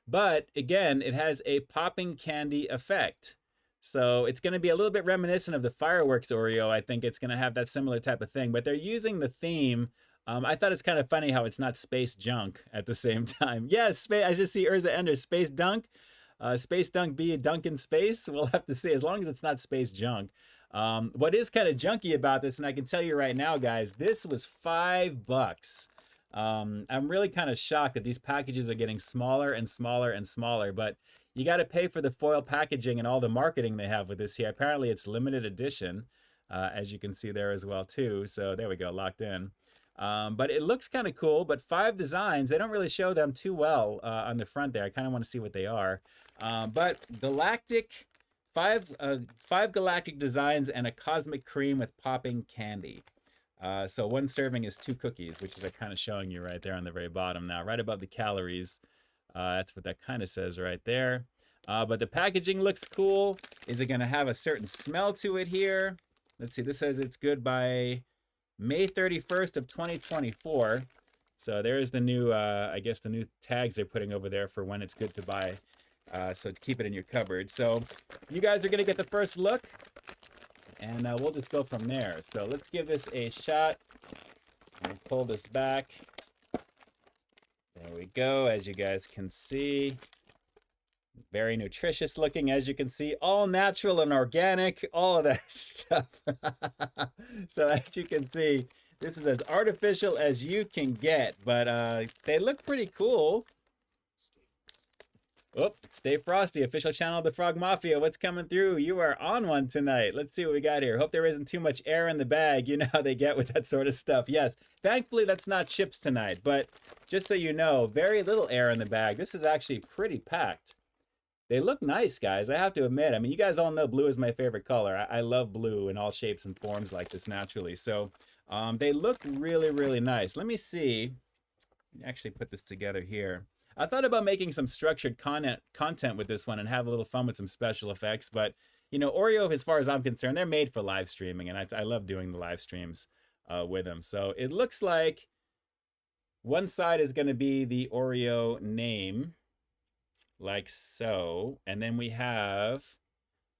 but again, it has a popping candy effect. So it's going to be a little bit reminiscent of the Fireworks Oreo. I think it's going to have that similar type of thing, but they're using the theme I thought it's kind of funny how it's not space junk at the same time. Yes, I just see Urza Ender, space dunk. Space dunk be a dunk in space? We'll have to see, as long as it's not space junk. What is kind of junky about this, and I can tell you right now, guys, this was $5. I'm really kind of shocked that these packages are getting smaller and smaller and smaller, but you got to pay for the foil packaging and all the marketing they have with this here. Apparently it's limited edition, as you can see there as well too. So there we go, locked in. But it looks kind of cool, but 5 designs, they don't really show them too well on the front there. I kind of want to see what they are. But galactic, five galactic designs and a cosmic cream with popping candy. So one serving is 2 cookies, which is kind of showing you right there on the very bottom now, right above the calories. That's what that kind of says right there. But the packaging looks cool. Is it going to have a certain smell to it here? Let's see, this says it's good by May 31st of 2024. So there's the new, I guess the new tags they're putting over there for when it's good to buy. So keep it in your cupboard. So you guys are going to get the first look, and we'll just go from there. So let's give this a shot. I'll pull this back. There we go. As you guys can see, very nutritious looking, as you can see, all natural and organic, all of that stuff. So as you can see, this is as artificial as you can get, but they look pretty cool. Oh, Stay Frosty, official channel of the Frog Mafia. What's coming through? You are on one tonight. Let's see what we got here. Hope there isn't too much air in the bag. You know how they get with that sort of stuff. Yes, thankfully that's not chips tonight, but just so you know, very little air in the bag. This is actually pretty packed. They look nice, guys. I have to admit. I mean, you guys all know blue is my favorite color. I love blue in all shapes and forms like this naturally. So they look really, really nice. Let me see. Let me actually put this together here. I thought about making some structured content with this one and have a little fun with some special effects, but you know, Oreo, as far as I'm concerned, they're made for live streaming, and I love doing the live streams with them. So it looks like one side is going to be the Oreo name, like so, and then we have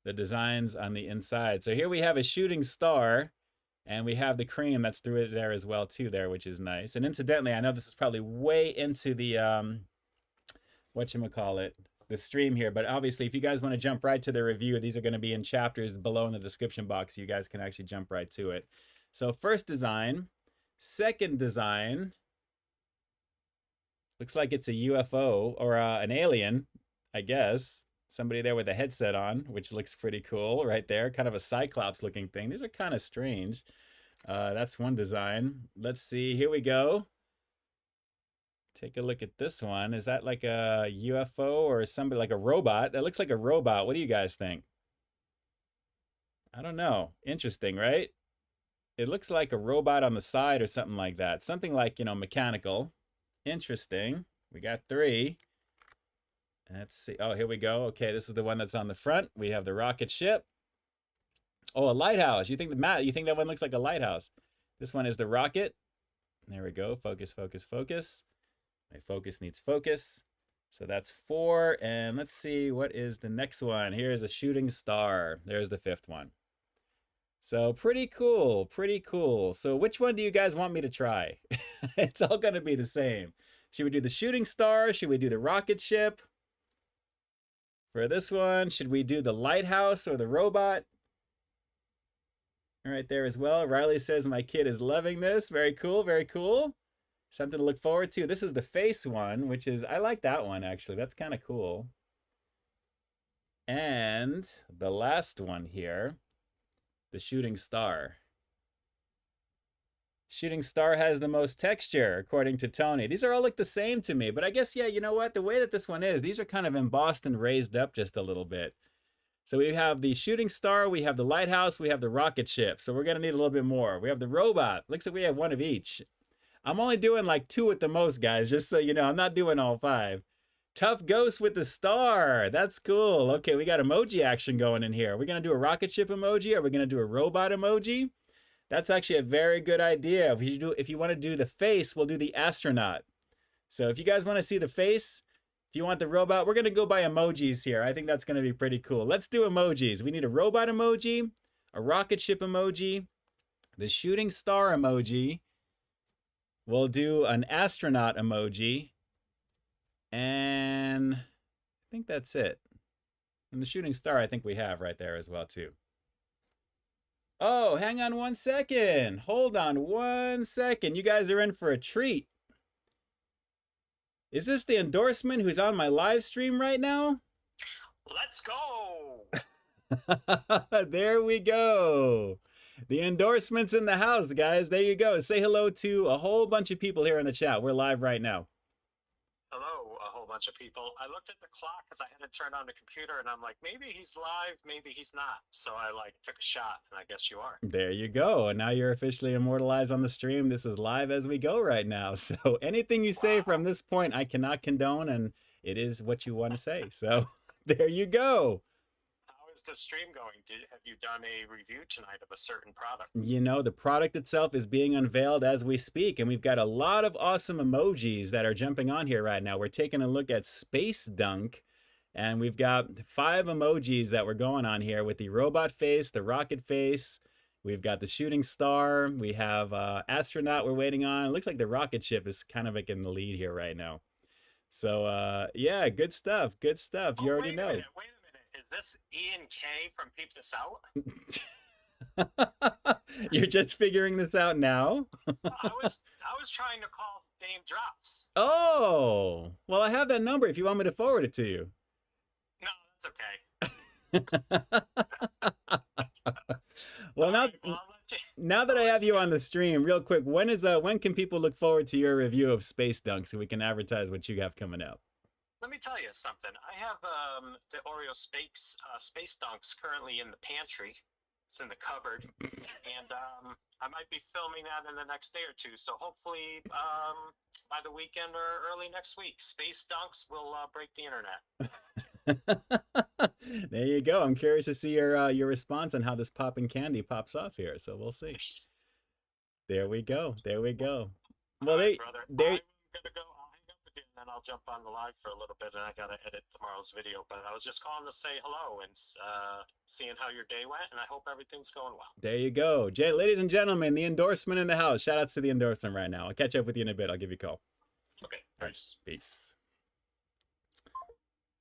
the designs on the inside. So here we have a shooting star, and we have the cream that's through it there as well too there, which is nice. And incidentally, I know this is probably way into the whatchamacallit, the stream here, but obviously if you guys want to jump right to the review, these are going to be in chapters below in the description box. You guys can actually jump right to it. So first design, second design, looks like it's a UFO or an alien, I guess. Somebody there with a headset on, which looks pretty cool right there. Kind of a Cyclops looking thing. These are kind of strange. That's one design. Let's see, here we go. Take a look at this one. Is that like a UFO or somebody, like a robot? That looks like a robot. What do you guys think? I don't know. Interesting, right? It looks like a robot on the side or something like that. Something like, you know, mechanical. Interesting. We got 3. Let's see. Oh, here we go. Okay, this is the one that's on the front. We have the rocket ship. Oh, a lighthouse. You think that one looks like a lighthouse? This one is the rocket. There we go. Focus, focus, focus. My focus needs focus. So that's 4. And let's see, what is the next one? Here's a shooting star. There's the 5th one. So pretty cool, pretty cool. So which one do you guys want me to try? It's all going to be the same. Should we do the shooting star? Should we do the rocket ship? For this one, should we do the lighthouse or the robot? All right, there as well. Riley says my kid is loving this. Very cool, very cool. Something to look forward to. This is the face one, which is, I like that one actually. That's kind of cool. And the last one here, the shooting star. Shooting star has the most texture, according to Tony. These are all look the same to me, but I guess, yeah, you know what? The way that this one is, these are kind of embossed and raised up just a little bit. So we have the shooting star, we have the lighthouse, we have the rocket ship. So we're going to need a little bit more. We have the robot. Looks like we have one of each. I'm only doing like 2 at the most, guys, just so you know. I'm not doing all 5. Tough Ghost with the star. That's cool. Okay, we got emoji action going in here. Are we going to do a rocket ship emoji? Are we going to do a robot emoji? That's actually a very good idea. If you want to do the face, we'll do the astronaut. So if you guys want to see the face, if you want the robot, we're going to go by emojis here. I think that's going to be pretty cool. Let's do emojis. We need a robot emoji, a rocket ship emoji, the shooting star emoji, We'll do an astronaut emoji. And I think that's it. And the shooting star I think we have right there as well too. Oh, hang on 1 second. Hold on 1 second. You guys are in for a treat. Is this the endorsement who's on my live stream right now? Let's go. There we go. The endorsement's in the house, guys. There you go. Say hello to a whole bunch of people here in the chat. We're live right now. Hello, a whole bunch of people. I looked at the clock because I had it turned on the computer, and I'm like, maybe he's live, maybe he's not. So I took a shot, and I guess you are. There you go. And now you're officially immortalized on the stream. This is live as we go right now. So anything you say from this point, I cannot condone, and it is what you want to say. So there you go. How is the stream going? Have you done a review tonight of a certain product? You know, the product itself is being unveiled as we speak, and we've got a lot of awesome emojis that are jumping on here right now. We're taking a look at Space Dunk, and we've got 5 emojis that we're going on here with the robot face, the rocket face. We've got the shooting star. We have astronaut we're waiting on. It looks like the rocket ship is kind of like in the lead here right now. So, yeah, good stuff. Good stuff. You already know. Wait a minute. Is this Ian K from Peep This Out? You're just figuring this out now? I was trying to call name drops. Oh, well, I have that number if you want me to forward it to you. No, that's okay. Well, now that I have you on the stream, real quick, when can people look forward to your review of Space Dunk so we can advertise what you have coming up? Let me tell you something. I have the Oreo Space Dunks currently in the pantry. It's in the cupboard, and I might be filming that in the next day or two. So hopefully by the weekend or early next week, Space Dunks will break the internet. There you go. I'm curious to see your response on how this popping candy pops off here. So we'll see. There we go. There we go. Well, right, brother. I'm gonna go. I'll hang up with you, and then I'll jump on the live for a little bit, and I gotta edit tomorrow's video. But I was just calling to say hello and seeing how your day went, and I hope everything's going well. There you go, ladies and gentlemen. The endorsement in the house. Shout outs to the endorsement right now. I'll catch up with you in a bit. I'll give you a call. Okay. Thanks. Peace.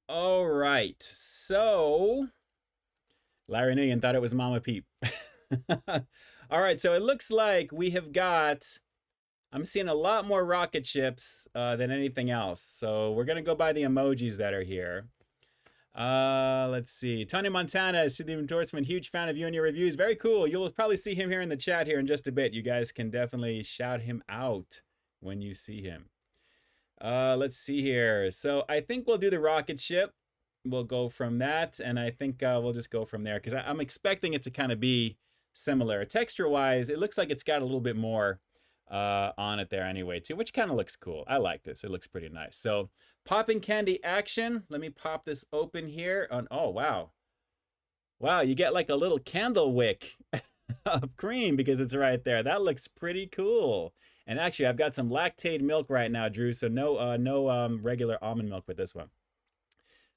All right. So, Larry Nugent thought it was Momma Peep. All right. So it looks like we have got. I'm seeing a lot more rocket ships than anything else. So we're going to go by the emojis that are here. Let's see. Tony Montana is to the endorsement. Huge fan of you and your reviews. Very cool. You'll probably see him here in the chat here in just a bit. You guys can definitely shout him out when you see him. Let's see here. So I think we'll do the rocket ship. We'll go from that. And I think we'll just go from there because I'm expecting it to kind of be similar. Texture-wise, it looks like it's got a little bit more on it there anyway too, which kind of looks cool. I like this. It looks pretty nice. So popping candy action. Let me pop this open here. Oh, wow. Wow, you get like a little candle wick of cream because it's right there. That looks pretty cool. And actually, I've got some lactate milk right now, Drew, so no regular almond milk with this one.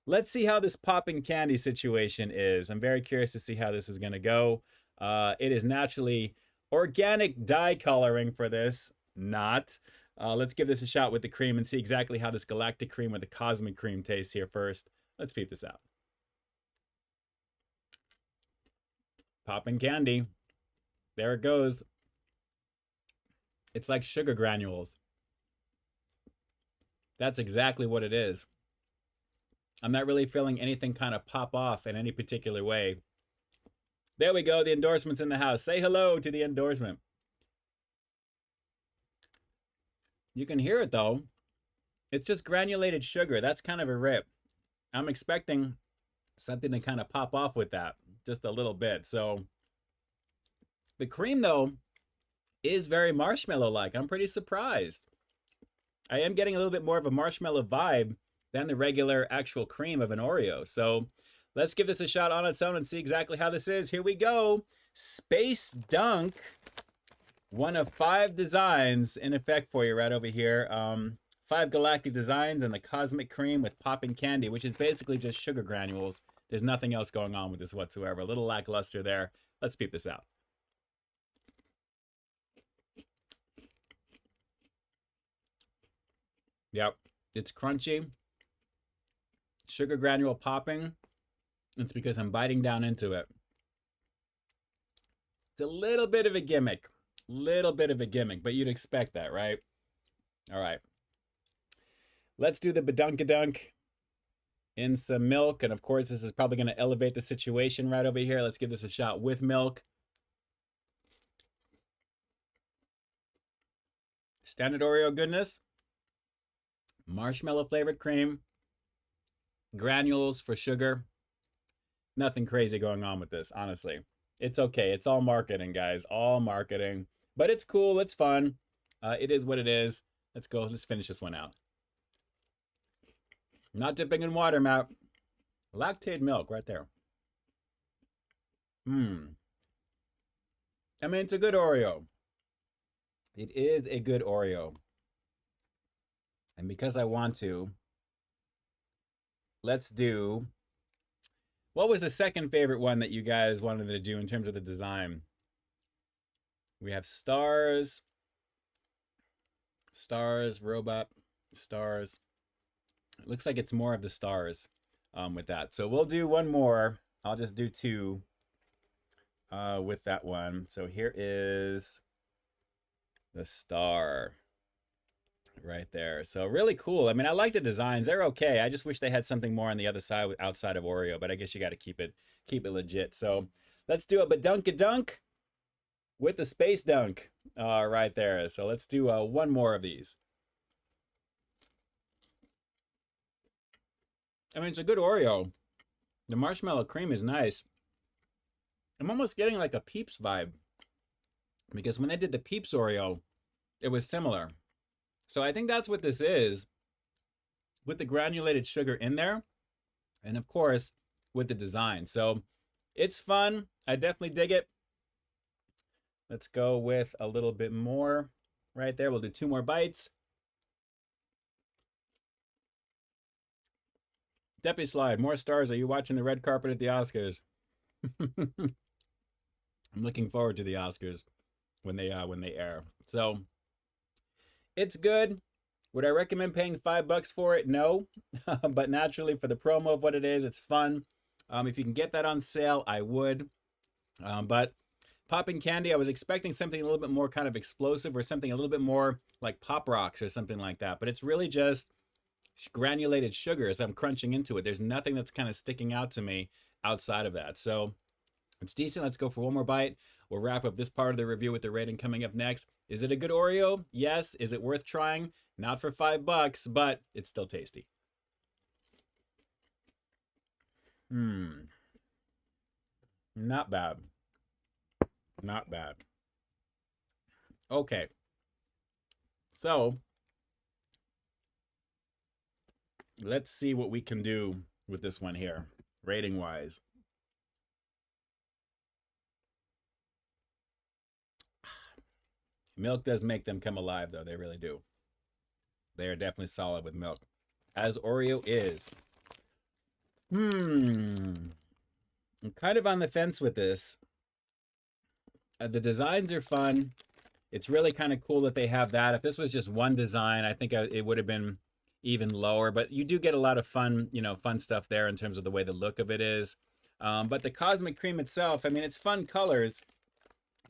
Let's see how this popping candy situation is. I'm very curious to see how this is going to go. It is naturally organic dye coloring for this, not. Let's give this a shot with the cream and see exactly how this galactic cream or the cosmic cream tastes here first. Let's peep this out. Popping candy. There it goes. It's like sugar granules. That's exactly what it is. I'm not really feeling anything kind of pop off in any particular way. There we go. The endorsement's in the house. Say hello to the endorsement. You can hear it though. It's just granulated sugar. That's kind of a rip. I'm expecting something to kind of pop off with that just a little bit. So the cream though is very marshmallow-like. I'm pretty surprised. I am getting a little bit more of a marshmallow vibe than the regular actual cream of an Oreo. So let's give this a shot on its own and see exactly how this is. Here we go. Space Dunk. One of 5 designs in effect for you right over here. 5 galactic designs and the cosmic cream with popping candy, which is basically just sugar granules. There's nothing else going on with this whatsoever. A little lackluster there. Let's peep this out. Yep, it's crunchy. Sugar granule popping. It's because I'm biting down into it. It's a little bit of a gimmick. Little bit of a gimmick, but you'd expect that, right? All right. Let's do the badunkadunk in some milk. And of course, this is probably going to elevate the situation right over here. Let's give this a shot with milk. Standard Oreo goodness. Marshmallow flavored cream. Granules for sugar. Nothing crazy going on with this, honestly. It's okay. It's all marketing, guys. All marketing. But it's cool. It's fun. It is what it is. Let's go. Let's finish this one out. Not dipping in water, Matt. Lactated milk right there. I mean, it's a good Oreo. It is a good Oreo. And because I want to, let's do... What was the second favorite one that you guys wanted to do in terms of the design? We have stars. Stars, robot, stars. It looks like it's more of the stars with that. So we'll do one more. I'll just do two with that one. So here is the star right there. So really cool. I mean, I like the designs. They're okay. I just wish they had something more on the other side outside of Oreo, but I guess you got to keep it legit. So let's do a badunkadunk with the space dunk right there. So let's do one more of these. I mean, it's a good Oreo. The marshmallow cream is nice. I'm almost getting like a Peeps vibe, because when they did the Peeps Oreo, it was similar. So I think that's what this is, with the granulated sugar in there, and of course with the design. So it's fun. I definitely dig it. Let's go with a little bit more right there. We'll do two more bites. Deppy Slide, more stars. Are you watching the red carpet at the Oscars? I'm looking forward to the Oscars when they air. So it's good. Would I recommend paying $5 for it? No. But naturally, for the promo of what it is, it's fun. If you can get that on sale, I would. But popping candy, I was expecting something a little bit more kind of explosive, or something a little bit more like Pop Rocks or something like that. But it's really just granulated sugar as I'm crunching into it. There's nothing that's kind of sticking out to me outside of that. So it's decent. Let's go for one more bite. We'll wrap up this part of the review with the rating coming up next. Is it a good Oreo? Yes. Is it worth trying? Not for $5, but it's still tasty. Not bad. Not bad. Okay. So let's see what we can do with this one here, rating wise. Milk does make them come alive, though. They really do. They are definitely solid with milk, as Oreo is. I'm kind of on the fence with this. The designs are fun. It's really kind of cool that they have that. If this was just one design, I think it would have been even lower. But you do get a lot of fun, fun stuff there in terms of the way the look of it is. But the Cosmic Cream itself, I mean, it's fun colors.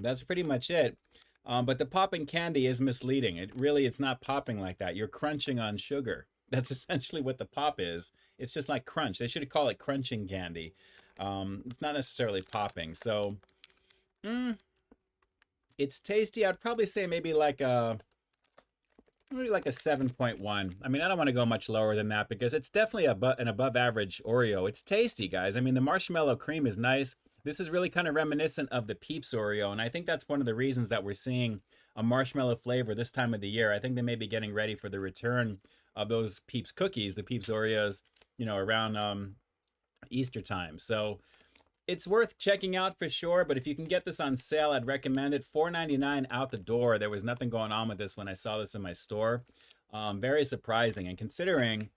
That's pretty much it. But the popping candy is misleading. It's not popping like that. You're crunching on sugar. That's essentially what the pop is. It's just like crunch. They should call it crunching candy. It's not necessarily popping. So, it's tasty. I'd probably say maybe like a 7.1. I mean, I don't want to go much lower than that, because it's definitely an above average Oreo. It's tasty, guys. I mean, the marshmallow cream is nice. This is really kind of reminiscent of the Peeps Oreo, and I think that's one of the reasons that we're seeing a marshmallow flavor this time of the year. I think they may be getting ready for the return of those Peeps cookies, the Peeps Oreos, around Easter time. So it's worth checking out for sure, but if you can get this on sale, I'd recommend it. $4.99 out the door. There was nothing going on with this when I saw this in my store. Very surprising, and considering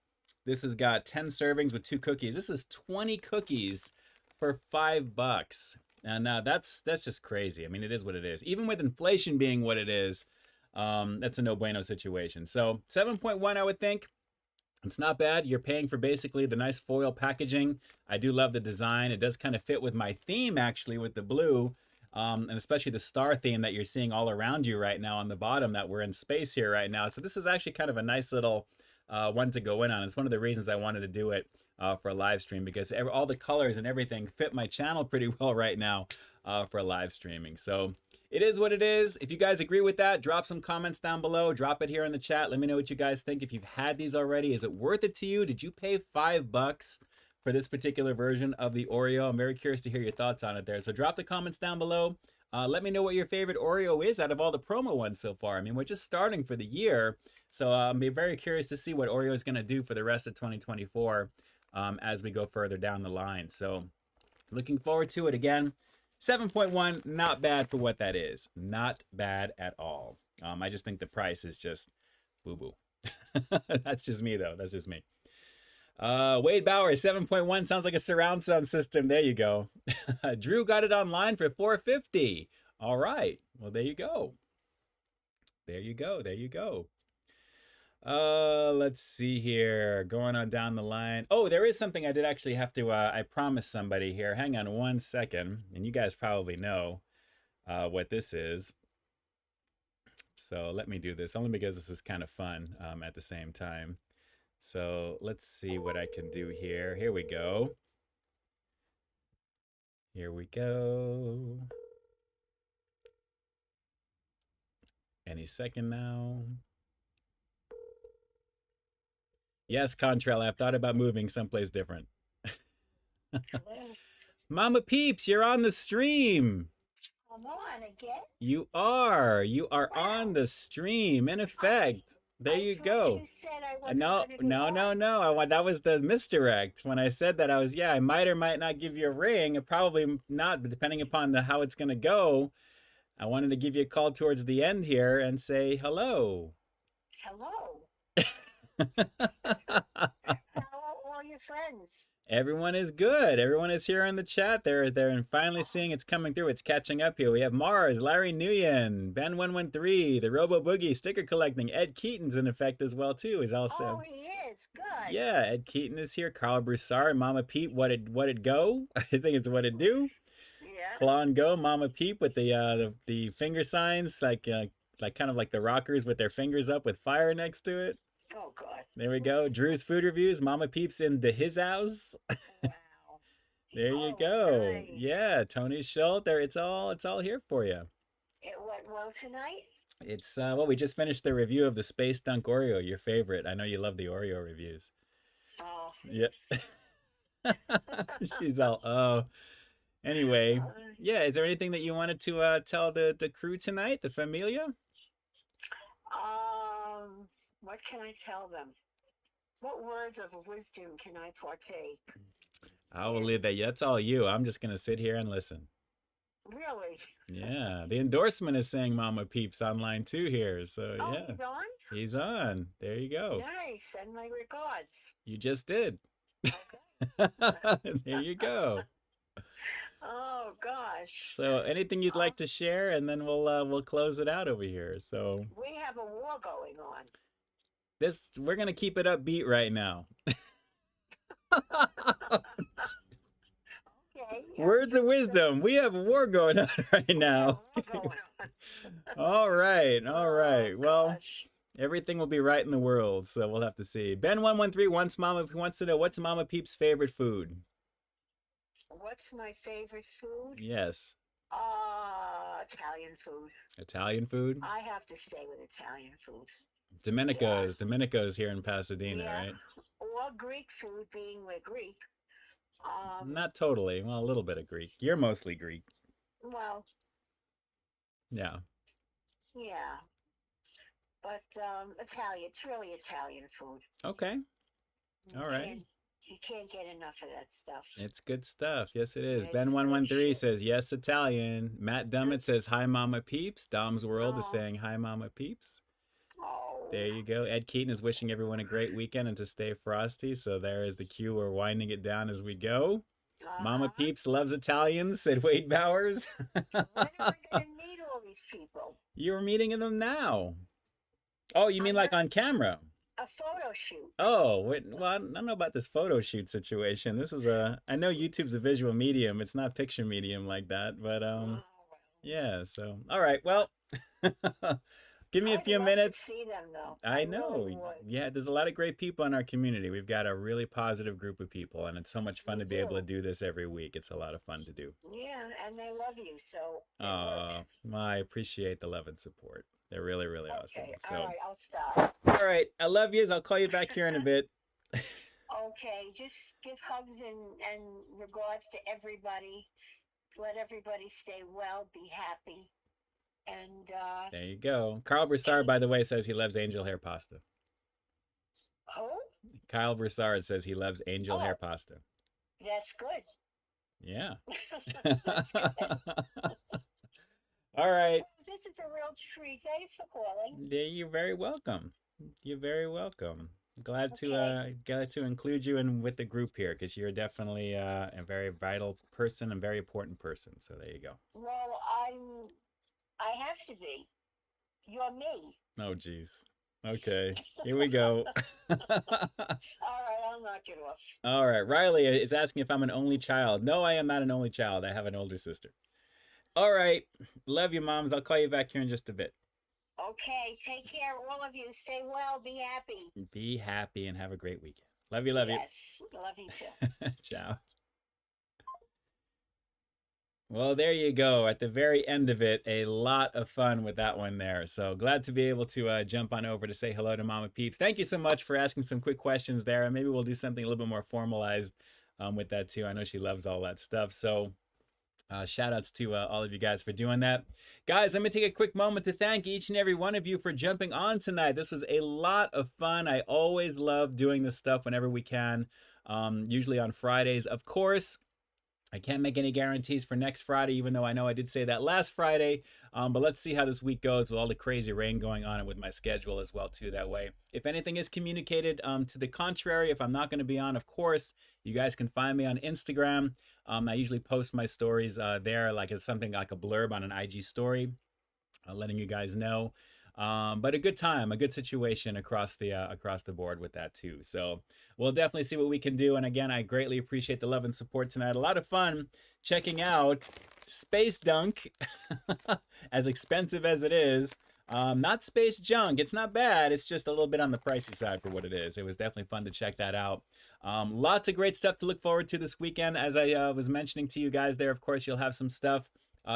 this has got 10 servings with 2 cookies, this is 20 cookies for $5, and that's just crazy. I mean, it is what it is. Even with inflation being what it is, that's a no bueno situation. So 7.1, I would think. It's not bad. You're paying for basically the nice foil packaging. I do love the design. It does kind of fit with my theme, actually, with the blue, and especially the star theme that you're seeing all around you right now on the bottom, that we're in space here right now. So this is actually kind of a nice little one to go in on. It's one of the reasons I wanted to do it for a live stream, because all the colors and everything fit my channel pretty well right now for live streaming. So it is what it is. If you guys agree with that, drop some comments down below. Drop it here in the chat. Let me know what you guys think. If you've had these already, is it worth it to you? Did you pay $5 for this particular version of the Oreo? I'm very curious to hear your thoughts on it there. So drop the comments down below. Let me know what your favorite Oreo is out of all the promo ones so far. I mean, we're just starting for the year. So I'm very curious to see what Oreo is going to do for the rest of 2024 as we go further down the line. So looking forward to it. Again, 7.1, not bad for what that is. Not bad at all. I just think the price is just boo-boo. That's just me, though. That's just me. Wade Bauer, 7.1 sounds like a surround sound system. There you go. Drew got it online for $4.50. All right. Well, there you go. There you go. There you go. Let's see here. Going on down the line. Oh, there is something I did actually have to, I promised somebody here. Hang on one second. And you guys probably know what this is. So let me do this, only because this is kind of fun at the same time. So let's see what I can do here. Here we go. Here we go. Any second now. Yes, Contrail, I've thought about moving someplace different. Momma Peeps, you're on the stream. I'm on again? You are. You are Wow. on the stream. In effect, there you go. You said I wasn't No, gonna be no, on. no, no. That was the misdirect. When I said that, I was, yeah, I might or might not give you a ring. Probably not, but depending upon how it's going to go. I wanted to give you a call towards the end here and say hello. Hello. How are all your friends? Everyone is good. Everyone is here in the chat. They're finally seeing it's coming through. It's catching up here. We have Mars, Larry Nguyen, Ben113, the Robo Boogie, sticker collecting. Ed Keaton's in effect as well too. Is also. Oh, he is good. Yeah, Ed Keaton is here. Carl Broussard, Momma Peep, what it go? I think it's what it do. Yeah. Klon go, Momma Peep with the finger signs, like kind of like the rockers with their fingers up with fire next to it. Oh God. There we go. Drew's food reviews. Momma Peeps into his house. Wow. There you Oh, go. nice. Yeah, Tony Schultz. There, it's all here for you. It went well tonight. It's well, we just finished the review of the Space Dunk Oreo, your favorite. I know you love the Oreo reviews. Oh. Yeah. She's all oh. Anyway, yeah. Is there anything that you wanted to tell the crew tonight, the familia? What can I tell them? What words of wisdom can I partake? I will leave that. That's all you. I'm just gonna sit here and listen. Really? Yeah, the endorsement is saying Momma Peeps online too here. So Oh, yeah, he's on? he's on. There you go. Nice. Send my regards. You just did. There you go. Oh gosh. So anything you'd like to share, and then we'll close it out over here. So We have a war going on. we're gonna keep it upbeat right now. Okay. Words of wisdom. We have a war going on right now. All right, all right. Oh, Well, gosh. everything will be right in the world, so we'll have to see. Ben113 wants to know what's Momma Peep's favorite food. What's my favorite food? Yes. Italian food. Italian food? I have to stay with Italian food. Domenico's here in Pasadena, Yeah. right? Or Greek food, being we're Greek. Not totally. Well, a little bit of Greek. You're mostly Greek. Well, Yeah. yeah. But Italian, it's really Italian food. Okay. You All right. You can't get enough of that stuff. It's good stuff. Yes, it is. It's Ben113 delicious. says, yes, Italian. Matt Dummett says, hi, Momma Peeps. Dom's World is Aw. saying, hi, Momma Peeps. Oh. There you go. Ed Keaton is wishing everyone a great weekend and to stay frosty. So there is the cue. We're winding it down as we go. Momma Uh-huh. Peeps loves Italians, said Wade Bowers. When am I going to meet all these these people. You're meeting them now. Oh, you mean I'm like on camera? A photo shoot. Oh, wait, well, I don't know about this photo shoot situation. This is I know YouTube's a visual medium. It's not picture medium like that, but Oh, well. yeah, so all right. Well, give me a few I'd love minutes. to see them, though. I really know. would. Yeah, there's a lot of great people in our community. We've got a really positive group of people, and it's so much fun We to be able to do. do this every week. It's a lot of fun to do. Yeah, and they love you, so it Oh, works. well, I appreciate the love and support. They're really, really awesome. Okay, So, all right, I'll stop. all right. I love yous. I'll call you back here in a bit. Okay, just give hugs and regards to everybody. Let everybody stay well, be happy, and There you go. Carl Broussard, by the way, says he loves angel hair pasta. who? Kyle Broussard says he loves angel hair pasta. That's good. Yeah. That's good. All right. This is a real treat. Thanks for calling. Yeah, you're very welcome. You're very welcome. Glad Okay. to include you in with the group here because you're definitely a very vital person and very important person. So there you go. Well, I have to be. You're me. Oh, geez. Okay, here we go. All right, I'll knock it off. All right, Riley is asking if I'm an only child. No, I am not an only child. I have an older sister. All right, love you, moms. I'll call you back here in just a bit. Okay, take care, all of you. Stay well, be happy. Be happy and have a great weekend. Love you, love you. Yes, love you too. Ciao. Well, there you go. At the very end of it, a lot of fun with that one there. So glad to be able to jump on over to say hello to Momma Peeps. Thank you so much for asking some quick questions there. And maybe we'll do something a little bit more formalized with that too. I know she loves all that stuff. So shout outs to all of you guys for doing that. Guys, let me take a quick moment to thank each and every one of you for jumping on tonight. This was a lot of fun. I always love doing this stuff whenever we can, usually on Fridays. Of course, I can't make any guarantees for next Friday, even though I know I did say that last Friday. But let's see how this week goes with all the crazy rain going on and with my schedule as well, too, that way. If anything is communicated to the contrary, if I'm not going to be on, of course, you guys can find me on Instagram. I usually post my stories there, like as something like a blurb on an IG story, letting you guys know. But a good time, a good situation across the board with that too. So we'll definitely see what we can do. And again, I greatly appreciate the love and support tonight. A lot of fun checking out Space Dunk, as expensive as it is. Not space junk. It's not bad. It's just a little bit on the pricey side for what it is. It was definitely fun to check that out. Lots of great stuff to look forward to this weekend. As I was mentioning to you guys there, of course, you'll have some stuff.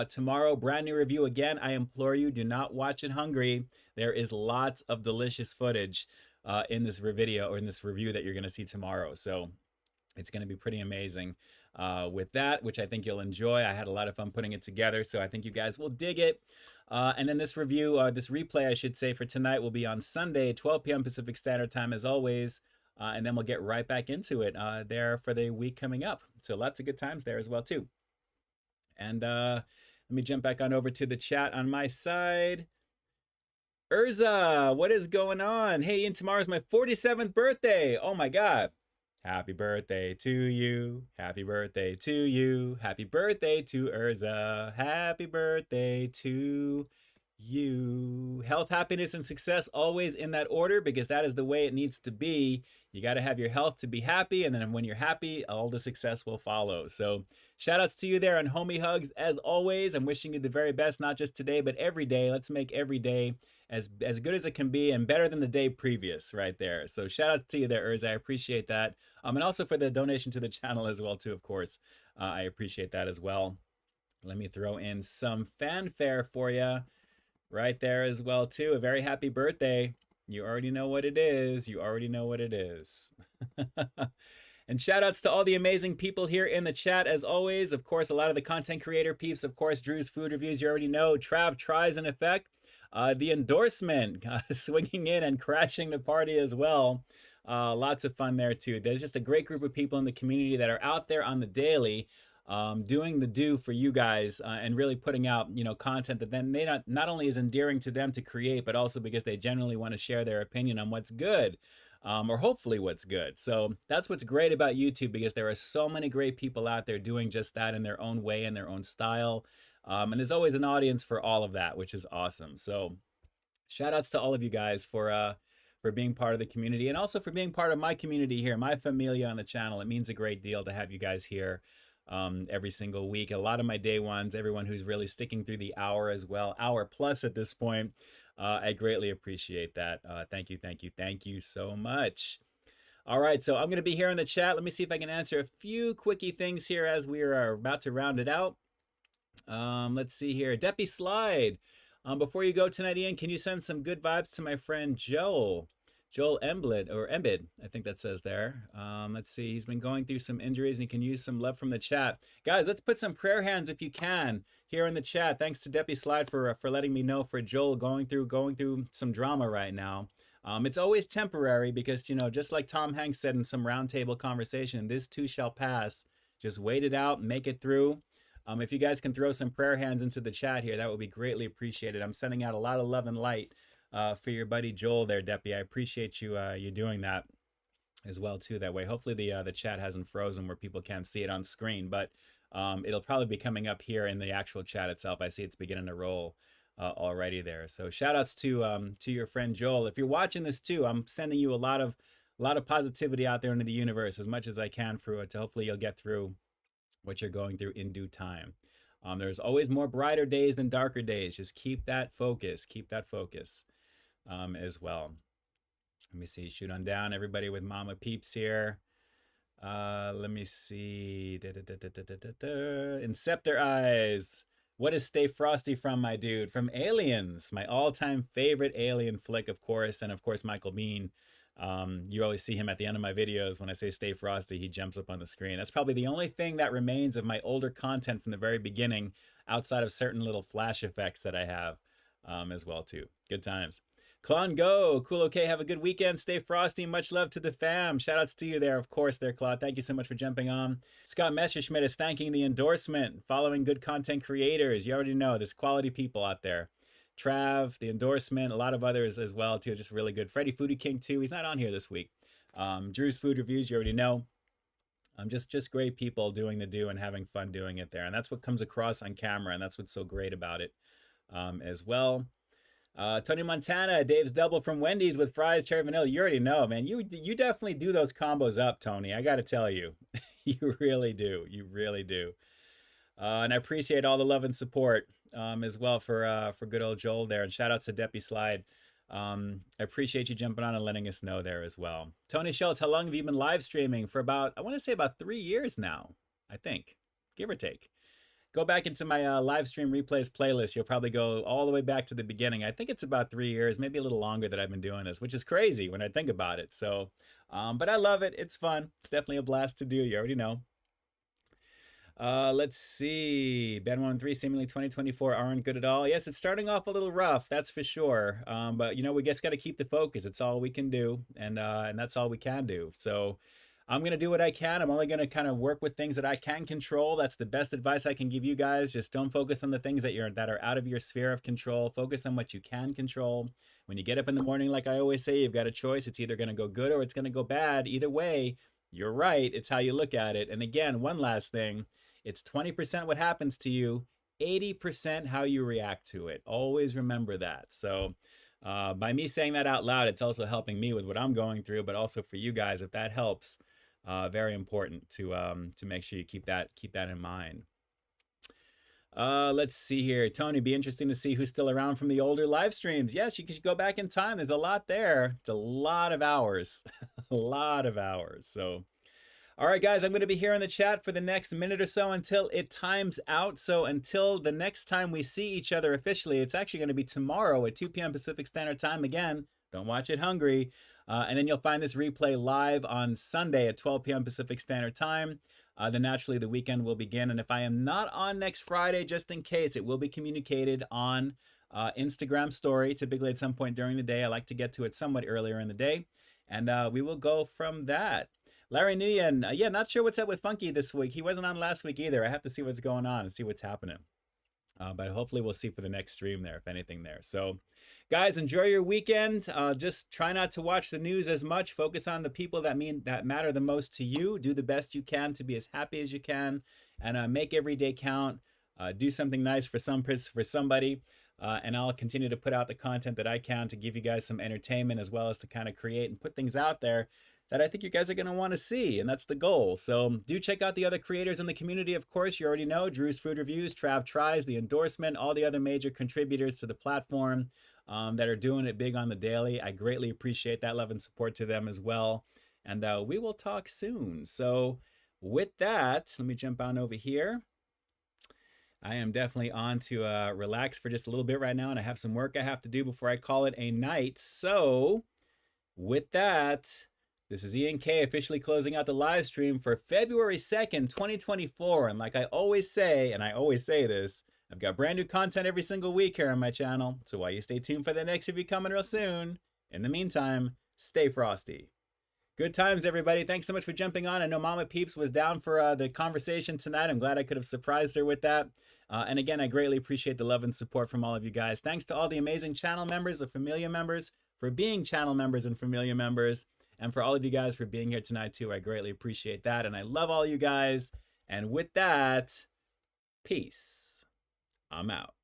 Tomorrow, brand new review. Again, I implore you, do not watch it hungry. There is lots of delicious footage in this video or in this review that you're going to see tomorrow. So it's going to be pretty amazing with that, which I think you'll enjoy. I had a lot of fun putting it together, so I think you guys will dig it. And then this review, this replay, I should say, for tonight will be on Sunday, 12 p.m. Pacific Standard Time, as always. And then we'll get right back into it there for the week coming up. So lots of good times there as well, too. And let me jump back on over to the chat on my side. Urza, what is going on? Hey, Ian, tomorrow's my 47th birthday. Oh my God. Happy birthday to you. Happy birthday to you. Happy birthday to Urza. Happy birthday to you. Health, happiness, and success always in that order, because that is the way it needs to be. You got to have your health to be happy, and then when you're happy, all the success will follow. So shout outs to you there and homie hugs as always. I'm wishing you the very best, not just today, but every day. Let's make every day as good as it can be and better than the day previous right there. So shout out to you there, Urza. I appreciate that. And also for the donation to the channel as well too, of course. I appreciate that as well. Let me throw in some fanfare for you right there as well too. A very happy birthday. You already know what it is. You already know what it is. And shout outs to all the amazing people here in the chat as always. Of course, a lot of the content creator peeps. Of course, Drew's Food Reviews, you already know. Trav tries in effect. The endorsement swinging in and crashing the party as well. Lots of fun there too. There's just a great group of people in the community that are out there on the daily doing the do for you guys and really putting out, content that then they not only is endearing to them to create, but also because they generally want to share their opinion on what's good. Or hopefully what's good. So that's what's great about YouTube, because there are so many great people out there doing just that in their own way, in their own style. And there's always an audience for all of that, which is awesome. So shout outs to all of you guys for being part of the community, and also for being part of my community here, my familia on the channel. It means a great deal to have you guys here every single week. A lot of my day ones, everyone who's really sticking through the hour as well, hour plus at this point. I greatly appreciate that. Thank you, thank you, thank you so much. All right, so I'm going to be here in the chat. Let me see if I can answer a few quickie things here as we are about to round it out. Let's see here. Deppy Slide. Before you go tonight, Ian, can you send some good vibes to my friend Joel Embid, I think that says there. Let's see. He's been going through some injuries and he can use some love from the chat. Guys, let's put some prayer hands if you can here in the chat. Thanks to Deppy Slide for letting me know for Joel going through some drama right now. It's always temporary because, you know, just like Tom Hanks said in some roundtable conversation, this too shall pass. Just wait it out and make it through. If you guys can throw some prayer hands into the chat here, that would be greatly appreciated. I'm sending out a lot of love and light for your buddy Joel there, Deppy. I appreciate you doing that as well too. That way, hopefully the chat hasn't frozen where people can't see it on screen, but it'll probably be coming up here in the actual chat itself. I see it's beginning to roll already there. So shout outs to your friend Joel. If you're watching this too, I'm sending you a lot of positivity out there into the universe as much as I can to hopefully you'll get through what you're going through in due time. There's always more brighter days than darker days. Just keep that focus. Keep that focus as well. Let me see. Shoot on down. Everybody with Momma Peeps here. Let me see. Inceptor Eyes. What is Stay Frosty from, my dude? From Aliens. My all-time favorite alien flick, of course. And, of course, Michael Biehn. You always see him at the end of my videos. When I say Stay Frosty, he jumps up on the screen. That's probably the only thing that remains of my older content from the very beginning, outside of certain little flash effects that I have as well too. Good times. Claude Go, cool, okay, have a good weekend. Stay frosty. Much love to the fam. Shout outs to you there, of course, there, Claude. Thank you so much for jumping on. Scott Messerschmidt is thanking the endorsement, following good content creators. You already know, there's quality people out there. Trav, the endorsement, a lot of others as well too. Just really good. Freddie Foodie King too. He's not on here this week. Drew's Food Reviews, you already know. Just great people doing the do and having fun doing it there, and that's what comes across on camera, and that's what's so great about it as well. Tony Montana, Dave's Double from Wendy's with fries, cherry vanilla. You already know, man. You definitely do those combos up, Tony. I got to tell you, you really do. You really do. And I appreciate all the love and support as well for good old Joel there. And shout outs to Deppy Slide. I appreciate you jumping on and letting us know there as well. Tony Schultz, how long have you been live streaming? For about, I want to say about 3 years now, I think, give or take. Go back into my Livestream Replays playlist. You'll probably go all the way back to the beginning. I think it's about 3 years, maybe a little longer that I've been doing this, which is crazy when I think about it. So, but I love it. It's fun. It's definitely a blast to do. You already know. Let's see. Ben13, seemingly 2024 aren't good at all. Yes, it's starting off a little rough, that's for sure. But you know, we just got to keep the focus. It's all we can do, and that's all we can do. So I'm gonna do what I can. I'm only gonna kind of work with things that I can control. That's the best advice I can give you guys. Just don't focus on the things that are out of your sphere of control. Focus on what you can control. When you get up in the morning, like I always say, you've got a choice. It's either gonna go good or it's gonna go bad. Either way, you're right. It's how you look at it. And again, one last thing. It's 20% what happens to you, 80% how you react to it. Always remember that. So by me saying that out loud, it's also helping me with what I'm going through, but also for you guys, if that helps, very important to make sure you keep that in mind. Let's see here. Tony, be interesting to see who's still around from the older live streams. Yes, you could go back in time. There's a lot there. It's a lot of hours, a lot of hours. So all right, guys, I'm going to be here in the chat for the next minute or so until it times out. So until the next time we see each other officially, it's actually going to be tomorrow at 2 p.m. Pacific Standard Time. Again, don't watch it hungry. And then you'll find this replay live on Sunday at 12 p.m. Pacific Standard Time. Then naturally the weekend will begin. And if I am not on next Friday, just in case, it will be communicated on Instagram story, typically at some point during the day. I like to get to it somewhat earlier in the day. And we will go from that. Larry Nguyen, yeah, not sure what's up with Funky this week. He wasn't on last week either. I have to see what's going on and see what's happening. But hopefully we'll see for the next stream there, if anything there. So, guys, enjoy your weekend. Just try not to watch the news as much. Focus on the people that matter the most to you. Do the best you can to be as happy as you can, and make every day count. do something nice for somebody. And I'll continue to put out the content that I can to give you guys some entertainment, as well as to kind of create and put things out there that I think you guys are going to want to see, and that's the goal. So do check out the other creators in the community. Of course, you already know Drew's Food Reviews, Trav Tries, The Endorsement, all the other major contributors to the platform that are doing it big on the daily. I greatly appreciate that love and support to them as well. And we will talk soon. So with that, let me jump on over here. I am definitely on to relax for just a little bit right now, and I have some work I have to do before I call it a night. So with that, this is Ian K officially closing out the live stream for February 2nd, 2024. And like I always say, and I always say this, I've got brand new content every single week here on my channel. So while you stay tuned for the next review coming real soon, in the meantime, stay frosty. Good times, everybody. Thanks so much for jumping on. I know Momma Peeps was down for the conversation tonight. I'm glad I could have surprised her with that. And again, I greatly appreciate the love and support from all of you guys. Thanks to all the amazing channel members, the Familia members, for being channel members and Familia members. And for all of you guys for being here tonight too. I greatly appreciate that. And I love all you guys. And with that, peace. I'm out.